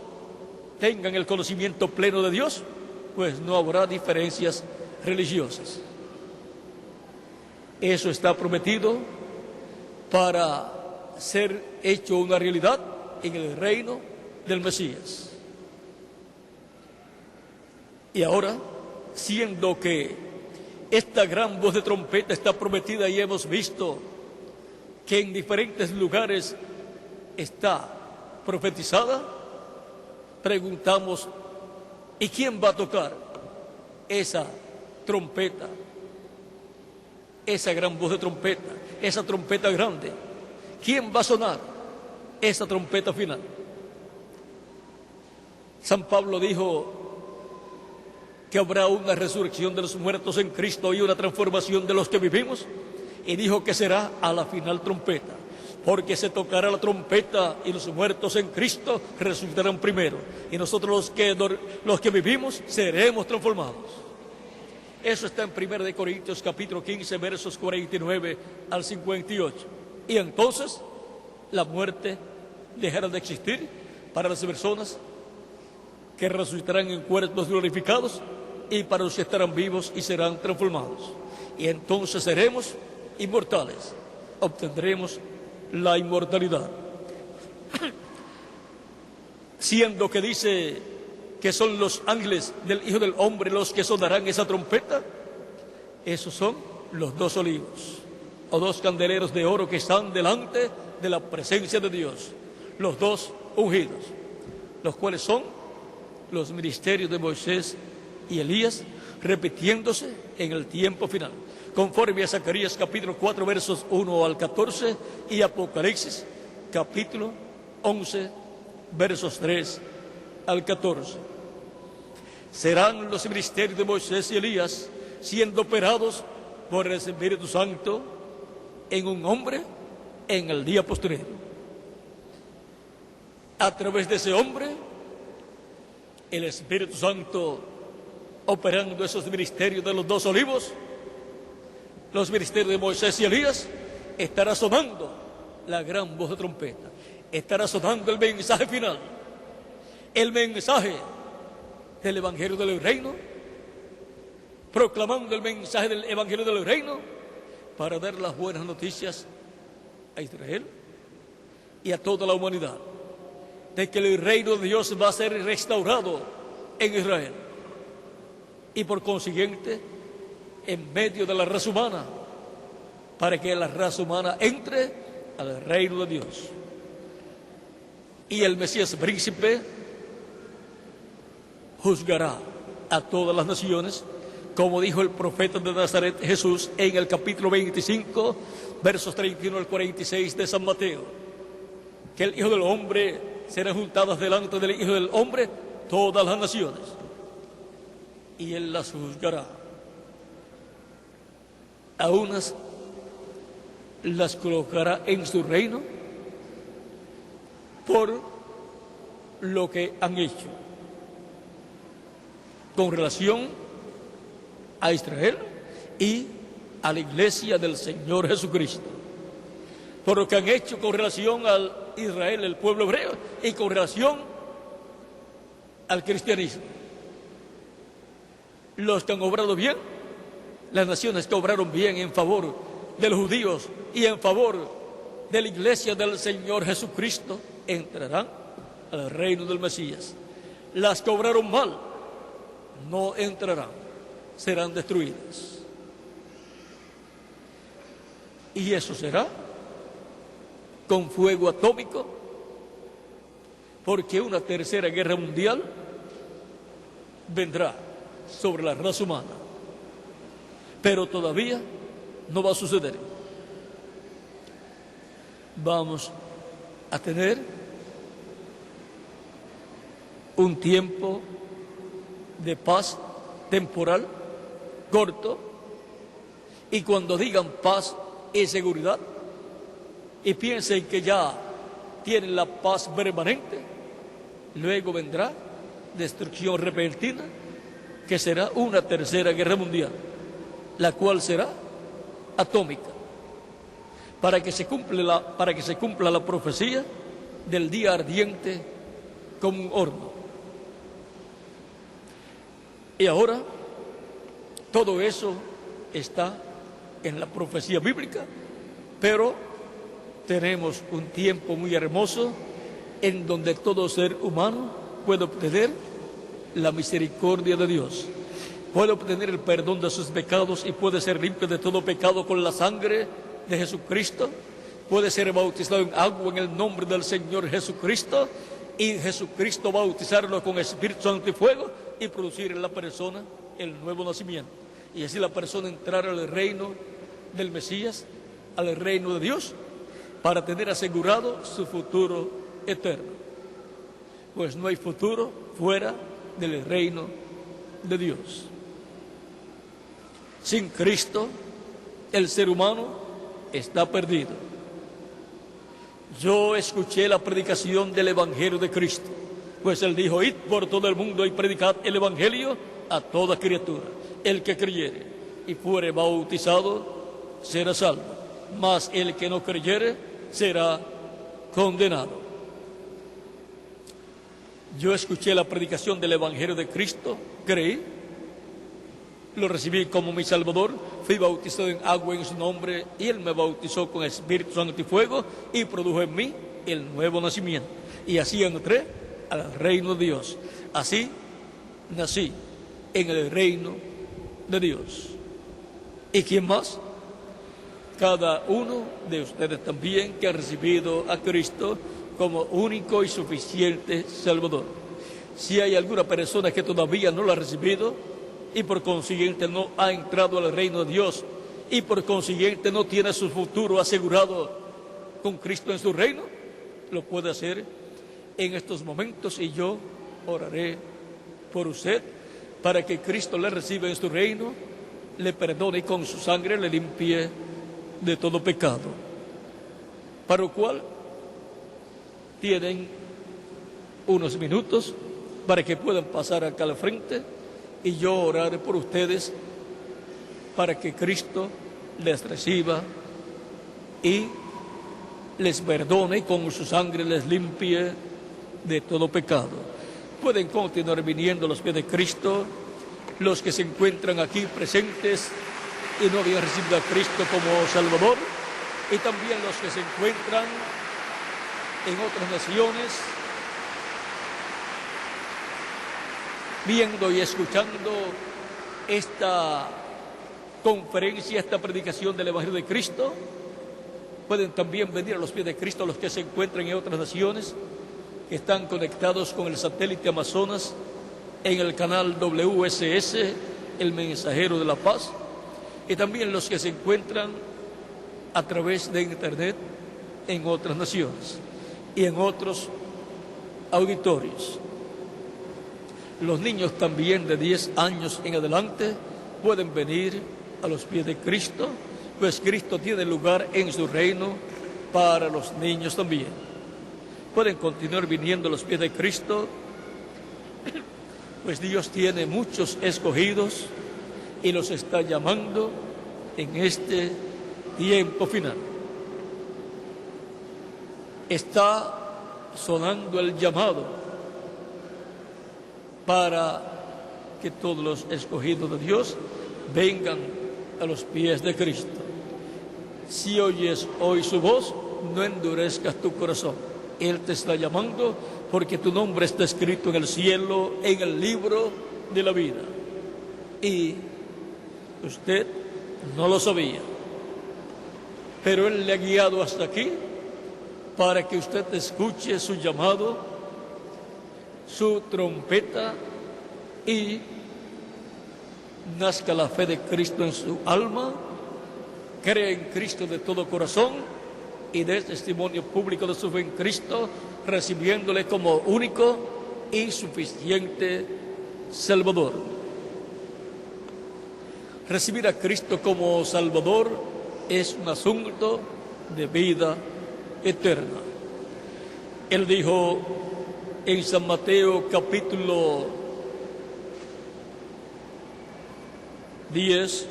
tengan el conocimiento pleno de Dios, pues no habrá diferencias religiosas. Eso está prometido para ser hecho una realidad en el reino del Mesías. Y ahora, siendo que esta gran voz de trompeta está prometida y hemos visto que en diferentes lugares está profetizada, preguntamos, ¿y quién va a tocar esa trompeta? Esa gran voz de trompeta, esa trompeta grande. ¿Quién va a sonar esa trompeta final? San Pablo dijo que habrá una resurrección de los muertos en Cristo y una transformación de los que vivimos, y dijo que será a la final trompeta, porque se tocará la trompeta y los muertos en Cristo resucitarán primero, y nosotros los que vivimos seremos transformados. Eso está en 1 Corintios capítulo 15, versos 49 al 58. Y entonces la muerte dejará de existir para las personas que resucitarán en cuerpos glorificados y para los que estarán vivos y serán transformados. Y entonces seremos inmortales, obtendremos la inmortalidad. Siendo que dice que son los ángeles del Hijo del Hombre los que sonarán esa trompeta, esos son los dos olivos, o dos candeleros de oro que están delante de la presencia de Dios, los dos ungidos, los cuales son los ministerios de Moisés y Elías, repitiéndose en el tiempo final, conforme a Zacarías capítulo 4, versos 1 al 14, y Apocalipsis capítulo 11, versos 3 al 14. Serán los ministerios de Moisés y Elías siendo operados por el Espíritu Santo en un hombre en el día posterior. A través de ese hombre, el Espíritu Santo operando esos ministerios de los dos olivos, los ministerios de Moisés y Elías, estará sonando la gran voz de trompeta, estará sonando el mensaje final, el mensaje del Evangelio del Reino, proclamando el mensaje del Evangelio del Reino para dar las buenas noticias a Israel y a toda la humanidad, de que el reino de Dios va a ser restaurado en Israel y por consiguiente en medio de la raza humana, para que la raza humana entre al reino de Dios. Y el Mesías príncipe juzgará a todas las naciones, como dijo el profeta de Nazaret Jesús en el capítulo 25, versos 31 al 46 de San Mateo, que el Hijo del Hombre será juntadas delante del Hijo del Hombre todas las naciones, y Él las juzgará. A unas las colocará en su reino por lo que han hecho con relación a Israel y a la iglesia del Señor Jesucristo, por lo que han hecho con relación al Israel, el pueblo hebreo, y con relación al cristianismo. Los que han obrado bien, las naciones que obraron bien en favor de los judíos y en favor de la iglesia del Señor Jesucristo, entrarán al reino del Mesías. Las que obraron mal no entrarán, serán destruidas. Y eso será con fuego atómico, porque una tercera guerra mundial vendrá sobre la raza humana, pero todavía no va a suceder. Vamos a tener un tiempo de paz temporal, corto, y cuando digan paz y seguridad, y piensen que ya tienen la paz permanente, luego vendrá destrucción repentina, que será una tercera guerra mundial, la cual será atómica, para que se cumpla la profecía del día ardiente como un horno. Y ahora todo eso está en la profecía bíblica, pero tenemos un tiempo muy hermoso en donde todo ser humano puede obtener la misericordia de Dios, puede obtener el perdón de sus pecados y puede ser limpio de todo pecado con la sangre de Jesucristo, puede ser bautizado en agua en el nombre del Señor Jesucristo, y Jesucristo bautizarlo con Espíritu Santo y fuego y producir en la persona el nuevo nacimiento, y así la persona entrar al reino del Mesías, al reino de Dios, para tener asegurado su futuro eterno, pues no hay futuro fuera del reino de Dios. Sin Cristo, el ser humano está perdido. Yo escuché la predicación del Evangelio de Cristo, pues Él dijo: id por todo el mundo y predicad el Evangelio a toda criatura. El que creyere y fuere bautizado será salvo, mas el que no creyere será condenado. Yo escuché la predicación del Evangelio de Cristo, creí, lo recibí como mi Salvador, fui bautizado en agua en su nombre, y Él me bautizó con Espíritu Santo y fuego, y produjo en mí el nuevo nacimiento. Y así entré al reino de Dios. Así nací en el reino de Dios. ¿Y quién más? Cada uno de ustedes también, que ha recibido a Cristo como único y suficiente Salvador. Si hay alguna persona que todavía no lo ha recibido y por consiguiente no ha entrado al reino de Dios y por consiguiente no tiene su futuro asegurado con Cristo en su reino, lo puede hacer en estos momentos, y yo oraré por usted para que Cristo le reciba en su reino, le perdone y con su sangre le limpie de todo pecado. Para lo cual tienen unos minutos para que puedan pasar acá al frente y yo oraré por ustedes para que Cristo les reciba y les perdone y con su sangre les limpie de todo pecado. Pueden continuar viniendo a los pies de Cristo los que se encuentran aquí presentes y no habían recibido a Cristo como Salvador, y también los que se encuentran en otras naciones viendo y escuchando esta conferencia, esta predicación del Evangelio de Cristo. Pueden también venir a los pies de Cristo los que se encuentran en otras naciones, que están conectados con el satélite Amazonas en el canal WSS, el Mensajero de la Paz, y también los que se encuentran a través de Internet en otras naciones y en otros auditorios. Los niños también de 10 años en adelante pueden venir a los pies de Cristo, pues Cristo tiene lugar en su reino para los niños también. Pueden continuar viniendo a los pies de Cristo, pues Dios tiene muchos escogidos y los está llamando en este tiempo final. Está sonando el llamado para que todos los escogidos de Dios vengan a los pies de Cristo. Si oyes hoy su voz, no endurezcas tu corazón. Él te está llamando porque tu nombre está escrito en el cielo, en el libro de la vida. Y usted no lo sabía, pero Él le ha guiado hasta aquí para que usted escuche su llamado su trompeta y nazca la fe de Cristo en su alma, cree en Cristo de todo corazón y dé testimonio público de su fe en Cristo, recibiéndole como único y suficiente Salvador. Recibir a Cristo como Salvador es un asunto de vida eterna. Él dijo en San Mateo capítulo 10,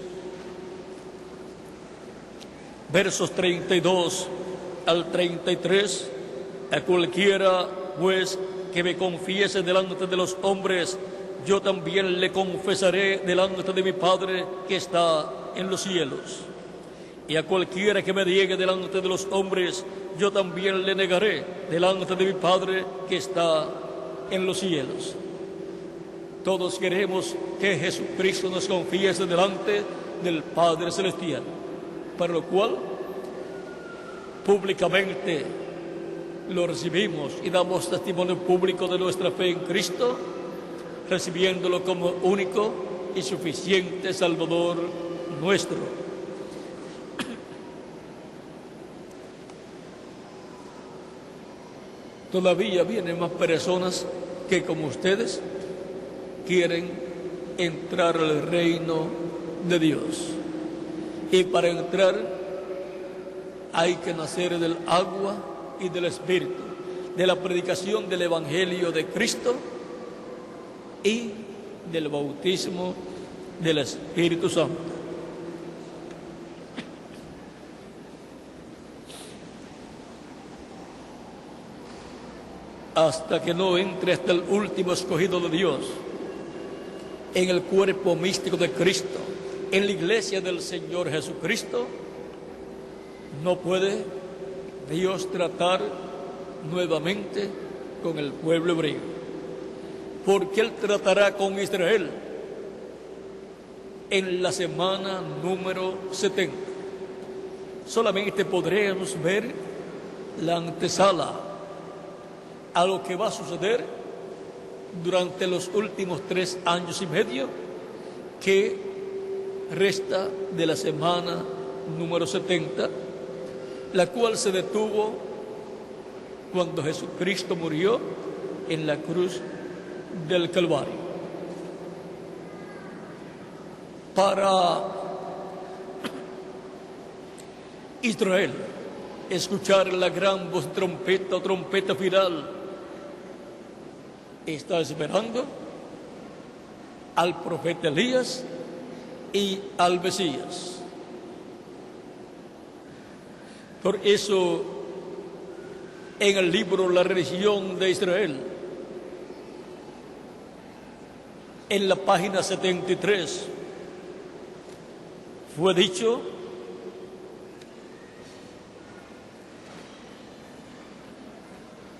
versos 32 al 33, a cualquiera pues que me confiese delante de los hombres, yo también le confesaré delante de mi Padre que está en los cielos. Y a cualquiera que me niegue delante de los hombres, yo también le negaré delante de mi Padre que está en los cielos. Todos queremos que Jesucristo nos confiese delante del Padre Celestial, para lo cual públicamente lo recibimos y damos testimonio público de nuestra fe en Cristo, recibiéndolo como único y suficiente Salvador nuestro. Todavía vienen más personas que, como ustedes, quieren entrar al reino de Dios. Y para entrar hay que nacer del agua y del Espíritu, de la predicación del Evangelio de Cristo y del bautismo del Espíritu Santo. Hasta que no entre hasta el último escogido de Dios en el cuerpo místico de Cristo, en la iglesia del Señor Jesucristo, no puede Dios tratar nuevamente con el pueblo hebreo, porque Él tratará con Israel en la semana número 70. Solamente podremos ver la antesala a lo que va a suceder durante los últimos 3 años y medio que resta de la semana número 70, la cual se detuvo cuando Jesucristo murió en la cruz del Calvario. Para Israel, escuchar la gran voz trompeta o trompeta final, está esperando al profeta Elías y al Mesías. Por eso, en el libro La religión de Israel, en la página 73, fue dicho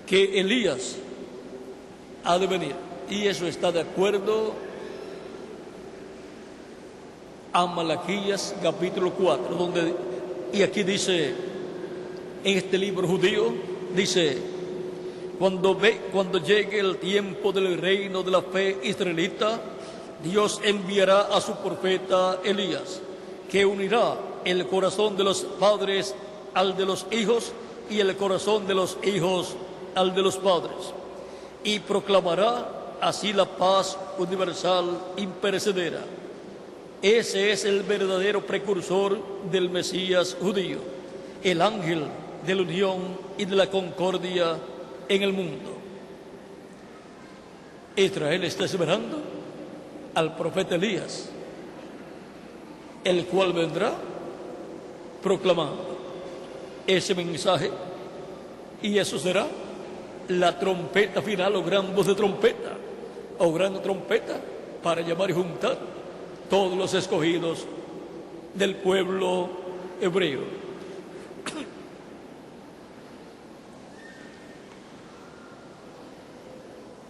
que Elías ha de venir, y eso está de acuerdo a Malaquías capítulo 4, donde, y aquí dice, en este libro judío, dice: cuando llegue el tiempo del reino de la fe israelita, Dios enviará a su profeta Elías, que unirá el corazón de los padres al de los hijos y el corazón de los hijos al de los padres, y proclamará así la paz universal imperecedera. Ese es el verdadero precursor del Mesías judío, el ángel de la unión y de la concordia en el mundo. Israel está esperando al profeta Elías, el cual vendrá proclamando ese mensaje, y eso será la trompeta final, o gran voz de trompeta, o gran trompeta, para llamar y juntar todos los escogidos del pueblo hebreo.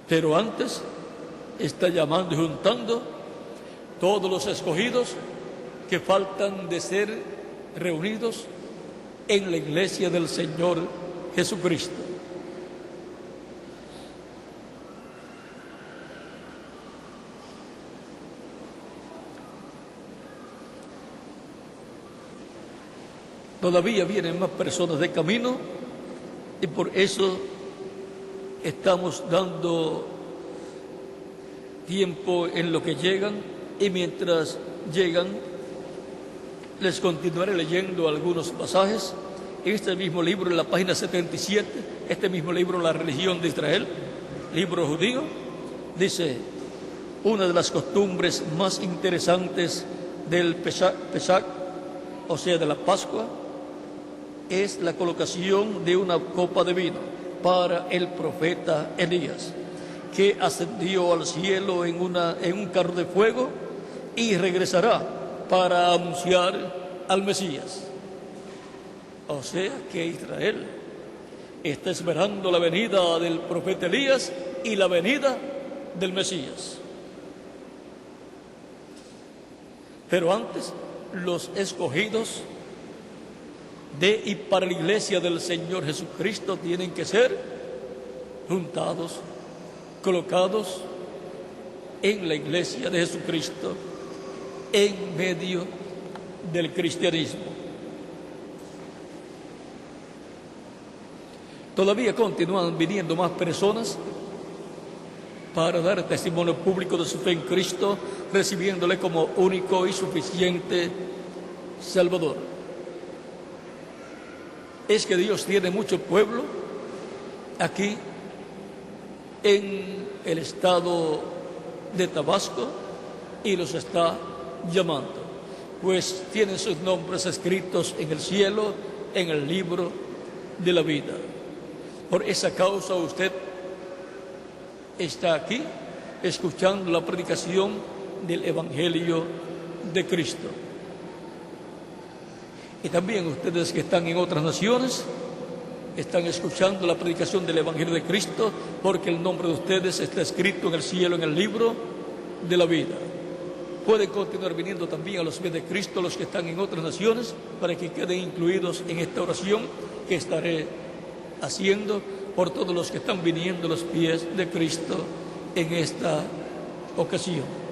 Pero antes está llamando y juntando todos los escogidos que faltan de ser reunidos en la iglesia del Señor Jesucristo. Todavía vienen más personas de camino y por eso estamos dando tiempo en lo que llegan, y mientras llegan les continuaré leyendo algunos pasajes. En este mismo libro, en la página 77, este mismo libro, La religión de Israel, libro judío, dice: una de las costumbres más interesantes del Pesach, o sea, de la Pascua, es la colocación de una copa de vino para el profeta Elías, que ascendió al cielo en un carro de fuego y regresará para anunciar al Mesías. O sea que Israel está esperando la venida del profeta Elías y la venida del Mesías. Pero antes, los escogidos de y para la iglesia del Señor Jesucristo tienen que ser juntados, colocados en la iglesia de Jesucristo, en medio del cristianismo. Todavía continúan viniendo más personas para dar testimonio público de su fe en Cristo, recibiéndole como único y suficiente Salvador. Es que Dios tiene mucho pueblo aquí en el estado de Tabasco y los está llamando, pues tienen sus nombres escritos en el cielo, en el libro de la vida. Por esa causa usted está aquí escuchando la predicación del Evangelio de Cristo. Y también ustedes que están en otras naciones están escuchando la predicación del Evangelio de Cristo, porque el nombre de ustedes está escrito en el cielo, en el libro de la vida. Pueden continuar viniendo también a los pies de Cristo los que están en otras naciones, para que queden incluidos en esta oración que estaré haciendo por todos los que están viniendo a los pies de Cristo en esta ocasión.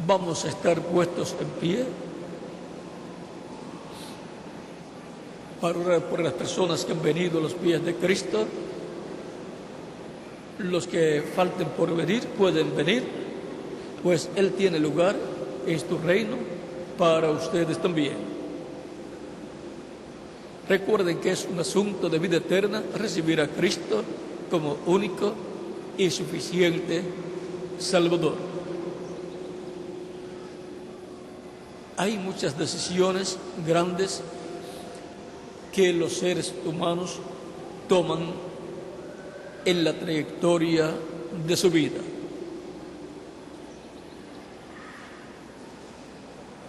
Vamos a estar puestos en pie para orar por las personas que han venido a los pies de Cristo. Los que falten por venir pueden venir, pues Él tiene lugar en su reino para ustedes también. Recuerden que es un asunto de vida eterna recibir a Cristo como único y suficiente Salvador. Hay muchas decisiones grandes que los seres humanos toman en la trayectoria de su vida.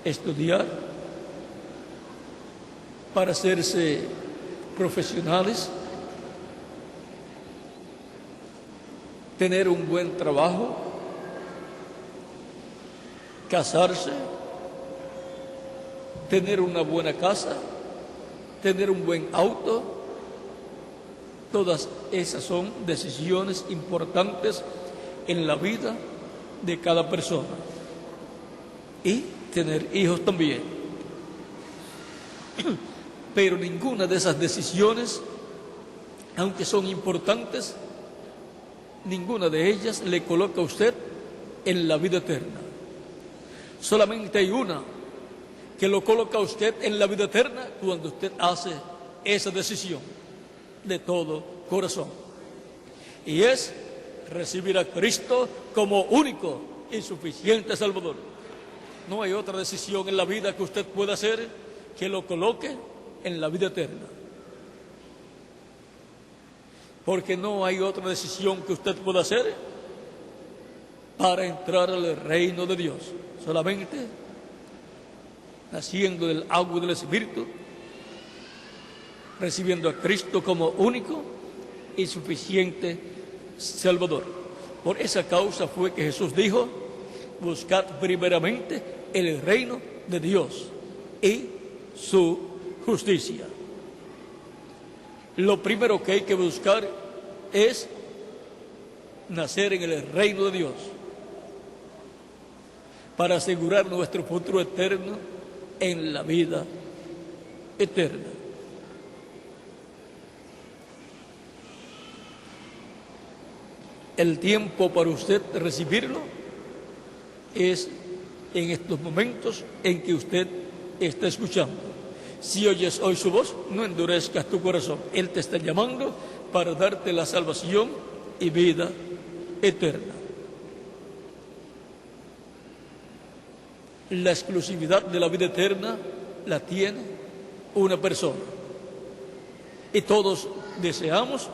Estudiar para hacerse profesionales, tener un buen trabajo, casarse, tener una buena casa, tener un buen auto. Todas esas son decisiones importantes en la vida de cada persona. Y tener hijos también. Pero ninguna de esas decisiones, aunque son importantes, ninguna de ellas le coloca a usted en la vida eterna. Solamente hay una que lo coloca a usted en la vida eterna cuando usted hace esa decisión de todo corazón. Y es recibir a Cristo como único y suficiente Salvador. No hay otra decisión en la vida que usted pueda hacer que lo coloque en la vida eterna. Porque no hay otra decisión que usted pueda hacer para entrar al reino de Dios. Solamente naciendo del agua y del Espíritu, recibiendo a Cristo como único y suficiente Salvador. Por esa causa fue que Jesús dijo: buscad primeramente el reino de Dios y su justicia. Lo primero que hay que buscar es nacer en el reino de Dios, para asegurar nuestro futuro eterno en la vida eterna. El tiempo para usted recibirlo es en estos momentos en que usted está escuchando. Si oyes hoy su voz, no endurezcas tu corazón. Él te está llamando para darte la salvación y vida eterna. La exclusividad de la vida eterna la tiene una persona. Y todos deseamos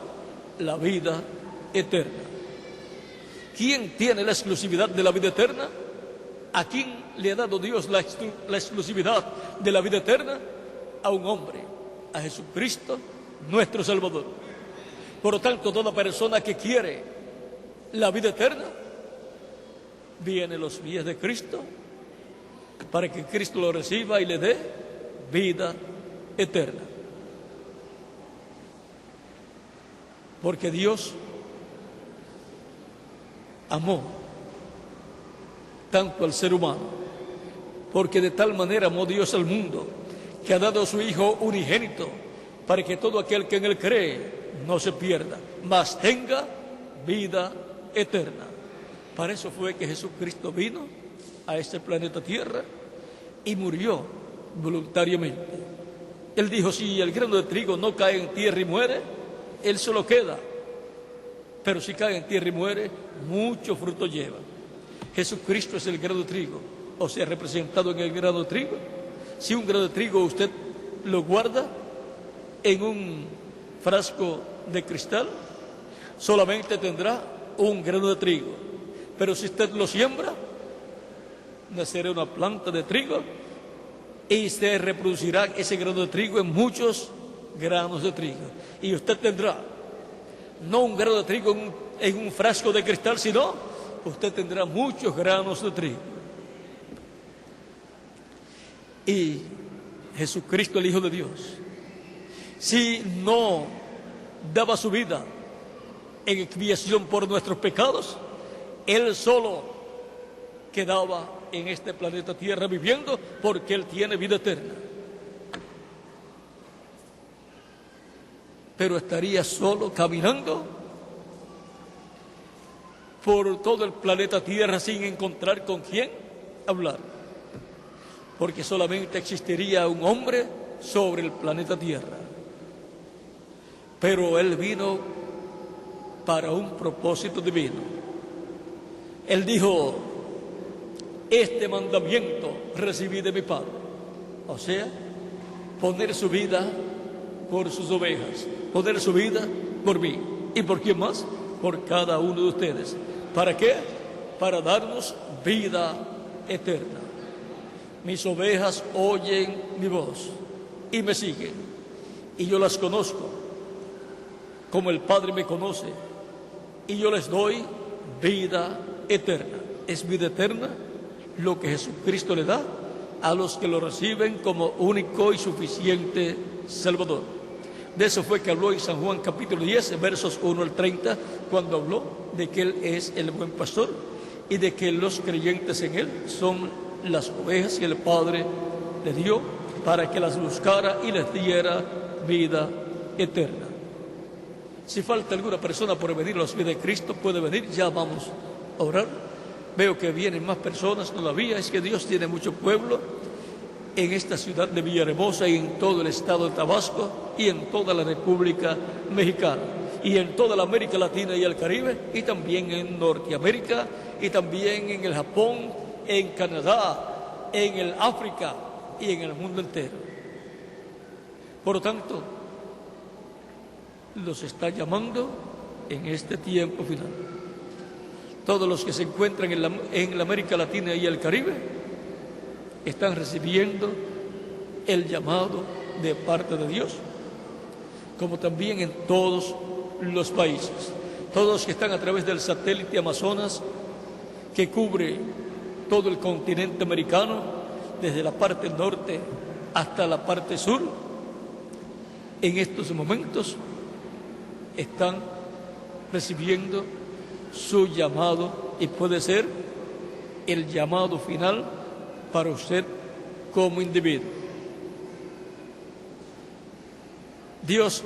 la vida eterna. ¿Quién tiene la exclusividad de la vida eterna? ¿A quién le ha dado Dios la exclusividad de la vida eterna? A un hombre, a Jesucristo, nuestro Salvador. Por lo tanto, toda persona que quiere la vida eterna, viene a los pies de Cristo para que Cristo lo reciba y le dé vida eterna. Porque Dios amó tanto al ser humano, porque de tal manera amó Dios al mundo, que ha dado a su Hijo unigénito, para que todo aquel que en Él cree no se pierda, mas tenga vida eterna. Para eso fue que Jesucristo vino a este planeta Tierra y murió voluntariamente. Él dijo, si el grano de trigo no cae en tierra y muere, él solo queda. Pero si cae en tierra y muere, mucho fruto lleva. Jesucristo es el grano de trigo, o sea, representado en el grano de trigo. Si un grano de trigo usted lo guarda en un frasco de cristal, solamente tendrá un grano de trigo. Pero si usted lo siembra, nacerá una planta de trigo y se reproducirá ese grano de trigo en muchos granos de trigo. Y usted tendrá no un grano de trigo en un frasco de cristal, sino usted tendrá muchos granos de trigo. Y Jesucristo, el Hijo de Dios, si no daba su vida en expiación por nuestros pecados, Él solo quedaba en este planeta Tierra viviendo porque Él tiene vida eterna. Pero estaría solo caminando por todo el planeta Tierra sin encontrar con quién hablar, porque solamente existiría un hombre sobre el planeta Tierra. Pero Él vino para un propósito divino. Él dijo, este mandamiento recibí de mi Padre, o sea, poner su vida por sus ovejas, poner su vida por mí. ¿Y por quién más? Por cada uno de ustedes. ¿Para qué? Para darnos vida eterna. Mis ovejas oyen mi voz y me siguen, y yo las conozco, como el Padre me conoce, y yo les doy vida eterna. Es vida eterna lo que Jesucristo le da a los que lo reciben como único y suficiente Salvador. De eso fue que habló en San Juan capítulo 10, versos 1 al 30, cuando habló de que Él es el buen pastor y de que los creyentes en Él son las ovejas que el Padre le dio para que las buscara y les diera vida eterna. Si falta alguna persona por venir a los pies de Cristo, puede venir, ya vamos a orar. Veo que vienen más personas todavía, es que Dios tiene mucho pueblo en esta ciudad de Villahermosa y en todo el estado de Tabasco y en toda la República Mexicana y en toda la América Latina y el Caribe y también en Norteamérica y también en el Japón, en Canadá, en el África y en el mundo entero. Por lo tanto, los está llamando en este tiempo final. Todos los que se encuentran en la América Latina y el Caribe están recibiendo el llamado de parte de Dios, como también en todos los países. Todos los que están a través del satélite Amazonas, que cubre todo el continente americano, desde la parte norte hasta la parte sur, en estos momentos están recibiendo su llamado y puede ser el llamado final para usted como individuo. Dios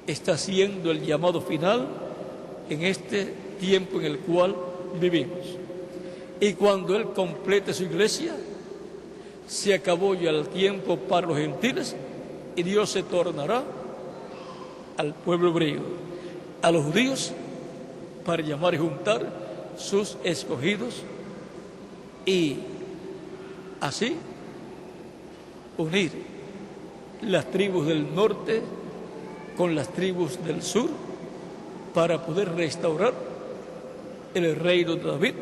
está haciendo el llamado final en este tiempo en el cual vivimos. Y cuando Él complete su iglesia, se acabó ya el tiempo para los gentiles y Dios se tornará al pueblo griego, a los judíos, para llamar y juntar sus escogidos y así unir las tribus del norte con las tribus del sur para poder restaurar el reino de David,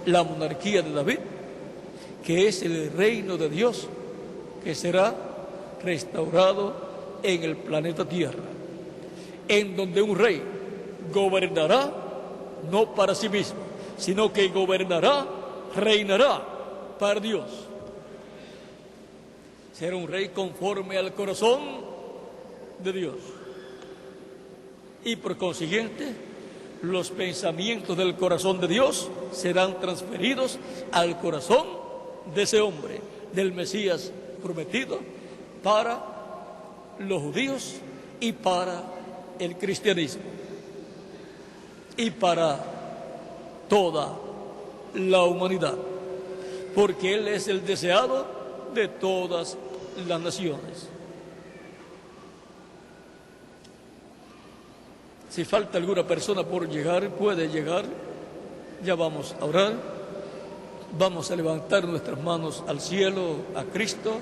la monarquía de David, que es el reino de Dios que será restaurado en el planeta Tierra, en donde un rey gobernará no para sí mismo, sino que gobernará, reinará para Dios. Será un rey conforme al corazón de Dios. Y por consiguiente, los pensamientos del corazón de Dios serán transferidos al corazón de ese hombre, del Mesías prometido, para los judíos y para el cristianismo y para toda la humanidad, porque Él es el deseado de todas las naciones. Si falta alguna persona por llegar, puede llegar. Ya vamos a orar. Vamos a levantar nuestras manos al cielo, a Cristo.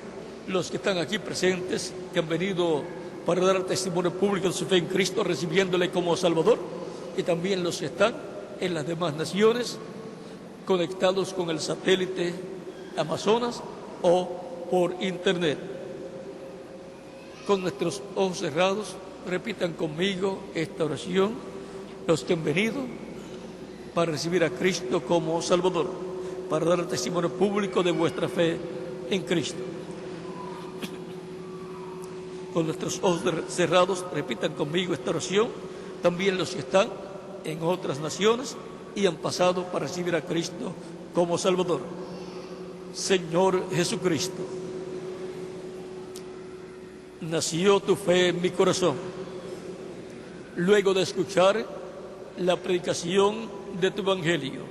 Los que están aquí presentes, que han venido para dar testimonio público de su fe en Cristo, recibiéndole como Salvador. Y también los que están en las demás naciones, conectados con el satélite Amazonas o por internet. Con nuestros ojos cerrados, repitan conmigo esta oración, los que han venido para recibir a Cristo como Salvador, para dar el testimonio público de vuestra fe en Cristo. Con nuestros ojos cerrados, repitan conmigo esta oración, también los que están en otras naciones y han pasado para recibir a Cristo como Salvador. Señor Jesucristo, nació tu fe en mi corazón, luego de escuchar la predicación de tu Evangelio.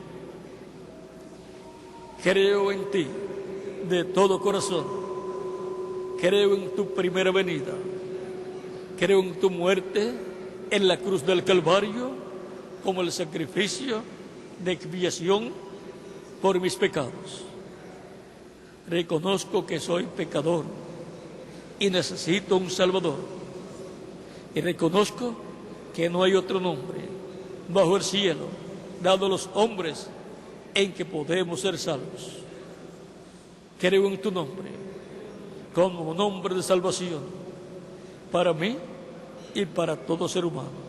Creo en ti de todo corazón, creo en tu primera venida, creo en tu muerte en la cruz del Calvario como el sacrificio de expiación por mis pecados. Reconozco que soy pecador y necesito un Salvador. Y reconozco que no hay otro nombre bajo el cielo dado a los hombres en que podemos ser salvos. Creo en tu nombre como nombre de salvación para mí y para todo ser humano.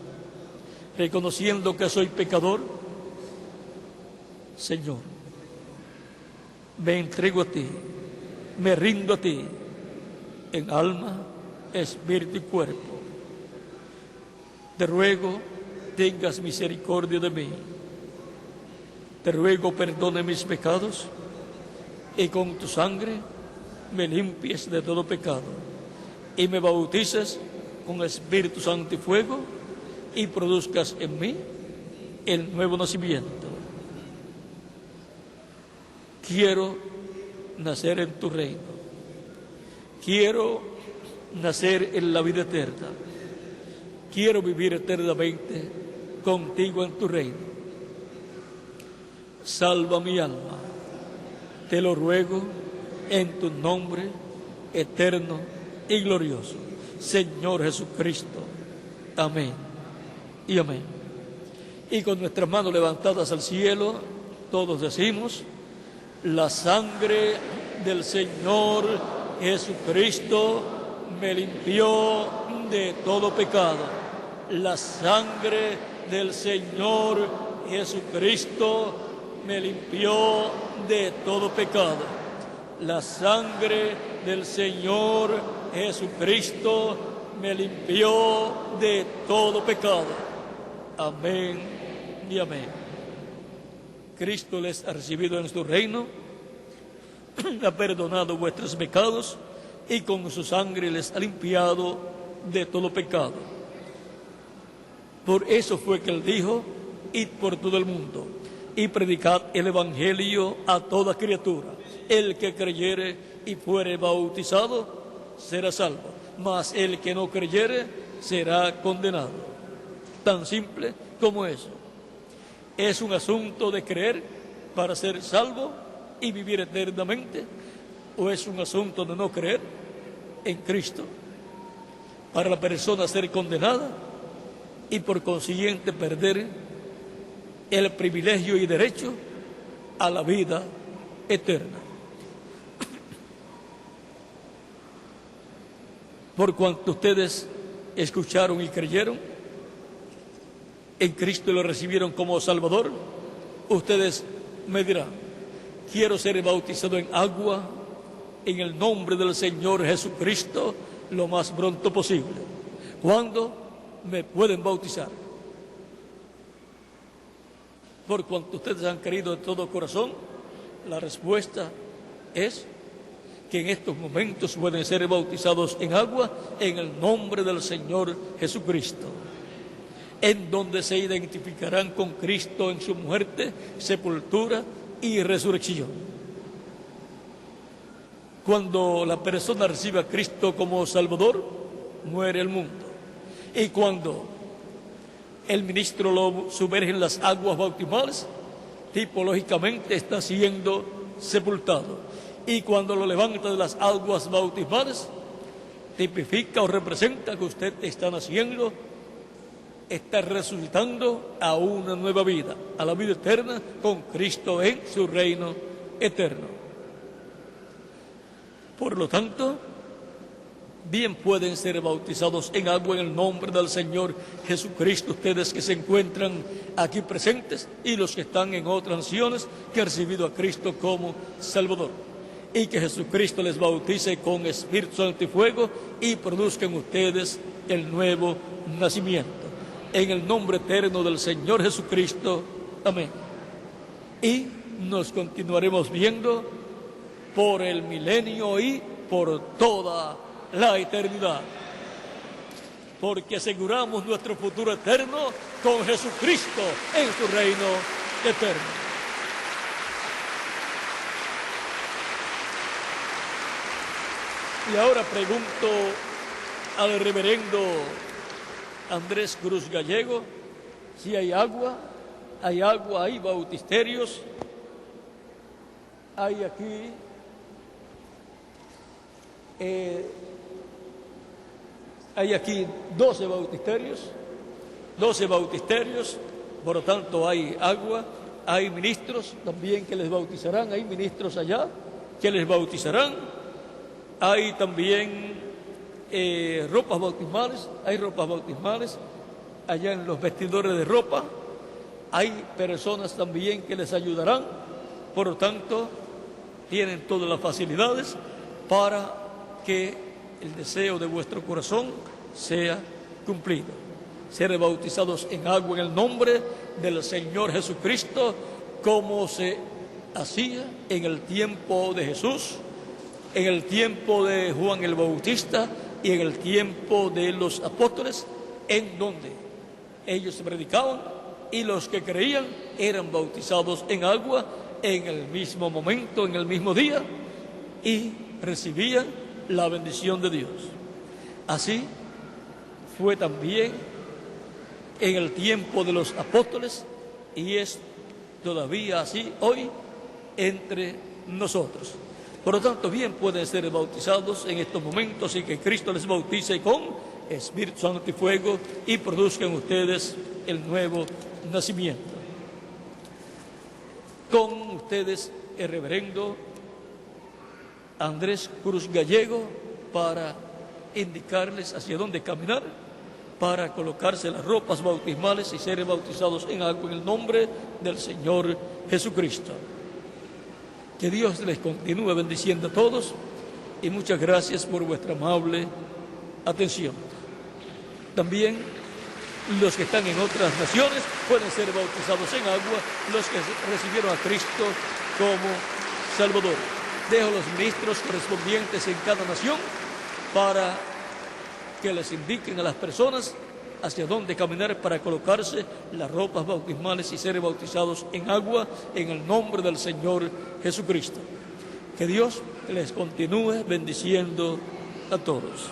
Reconociendo que soy pecador, Señor, me entrego a ti, me rindo a ti en alma, espíritu y cuerpo. Te ruego tengas misericordia de mí. Te ruego perdone mis pecados y con tu sangre me limpies de todo pecado y me bautices con Espíritu Santo y fuego y produzcas en mí el nuevo nacimiento. Quiero nacer en tu reino. Quiero nacer en la vida eterna. Quiero vivir eternamente contigo en tu reino. Salva mi alma. Te lo ruego en tu nombre eterno y glorioso, Señor Jesucristo. Amén y amén. Y con nuestras manos levantadas al cielo, todos decimos: la sangre del Señor Jesucristo me limpió de todo pecado. La sangre del Señor Jesucristo me limpió de todo pecado. La sangre del Señor Jesucristo me limpió de todo pecado. Amén y amén. Cristo les ha recibido en su reino, ha perdonado vuestros pecados y con su sangre les ha limpiado de todo pecado. Por eso fue que él dijo: id por todo el mundo y predicad el evangelio a toda criatura. El que creyere y fuere bautizado será salvo, mas el que no creyere será condenado. Tan simple como eso. Es un asunto de creer para ser salvo y vivir eternamente, o es un asunto de no creer en Cristo para la persona ser condenada y por consiguiente perder el privilegio y derecho a la vida eterna. Por cuanto ustedes escucharon y creyeron en Cristo y lo recibieron como Salvador, ustedes me dirán: quiero ser bautizado en agua en el nombre del Señor Jesucristo lo más pronto posible. ¿Cuándo me pueden bautizar? Por cuanto ustedes han creído de todo corazón, la respuesta es que en estos momentos pueden ser bautizados en agua en el nombre del Señor Jesucristo, en donde se identificarán con Cristo en su muerte, sepultura y resurrección. Cuando la persona recibe a Cristo como Salvador, muere el mundo. Y cuando el ministro lo sumerge en las aguas bautismales, tipológicamente está siendo sepultado. Y cuando lo levanta de las aguas bautismales, tipifica o representa que usted está naciendo, está resucitando a una nueva vida, a la vida eterna con Cristo en su reino eterno. Por lo tanto, bien pueden ser bautizados en agua en el nombre del Señor Jesucristo, ustedes que se encuentran aquí presentes y los que están en otras naciones que han recibido a Cristo como Salvador. Y que Jesucristo les bautice con Espíritu Santo y fuego y produzcan ustedes el nuevo nacimiento. En el nombre eterno del Señor Jesucristo. Amén. Y nos continuaremos viendo por el milenio y por toda la eternidad, porque aseguramos nuestro futuro eterno con Jesucristo en su reino eterno. Y ahora pregunto al reverendo Andrés Cruz Gallego si hay agua, hay bautisterios, hay aquí hay aquí 12 bautisterios, por lo tanto hay agua, hay ministros también que les bautizarán, hay ministros allá que les bautizarán, hay también ropas bautismales allá en los vestidores de ropa, hay personas también que les ayudarán, por lo tanto tienen todas las facilidades para que el deseo de vuestro corazón sea cumplido. Ser bautizados en agua en el nombre del Señor Jesucristo, como se hacía en el tiempo de Jesús, en el tiempo de Juan el Bautista y en el tiempo de los apóstoles, en donde ellos predicaban y los que creían eran bautizados en agua en el mismo momento, en el mismo día, y recibían la bendición de Dios. Así fue también en el tiempo de los apóstoles y es todavía así hoy entre nosotros. Por lo tanto, bien pueden ser bautizados en estos momentos y que Cristo les bautice con Espíritu Santo y fuego y produzcan ustedes el nuevo nacimiento. Con ustedes el reverendo Andrés Cruz Gallego para indicarles hacia dónde caminar para colocarse las ropas bautismales y ser bautizados en agua en el nombre del Señor Jesucristo. Que Dios les continúe bendiciendo a todos y muchas gracias por vuestra amable atención. También Los que están en otras naciones pueden ser bautizados en agua, los que recibieron a Cristo como Salvador. Dejo los ministros correspondientes en cada nación para que les indiquen a las personas hacia dónde caminar para colocarse las ropas bautismales y ser bautizados en agua en el nombre del Señor Jesucristo. Que Dios les continúe bendiciendo a todos.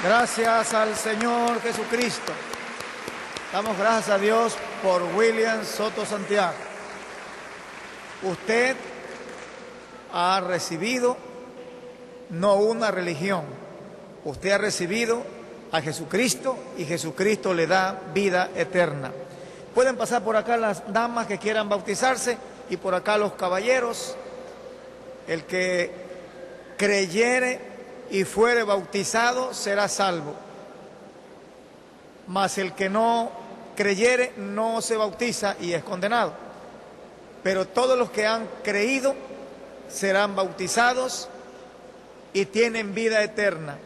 Gracias al Señor Jesucristo. Damos gracias a Dios por William Soto Santiago. Usted ha recibido no una religión, usted ha recibido a Jesucristo y Jesucristo le da vida eterna. Pueden pasar por acá las damas que quieran bautizarse y por acá los caballeros. El que creyere y fuere bautizado será salvo, mas el que no creyere no se bautiza y es condenado. Pero todos los que han creído serán bautizados y tienen vida eterna.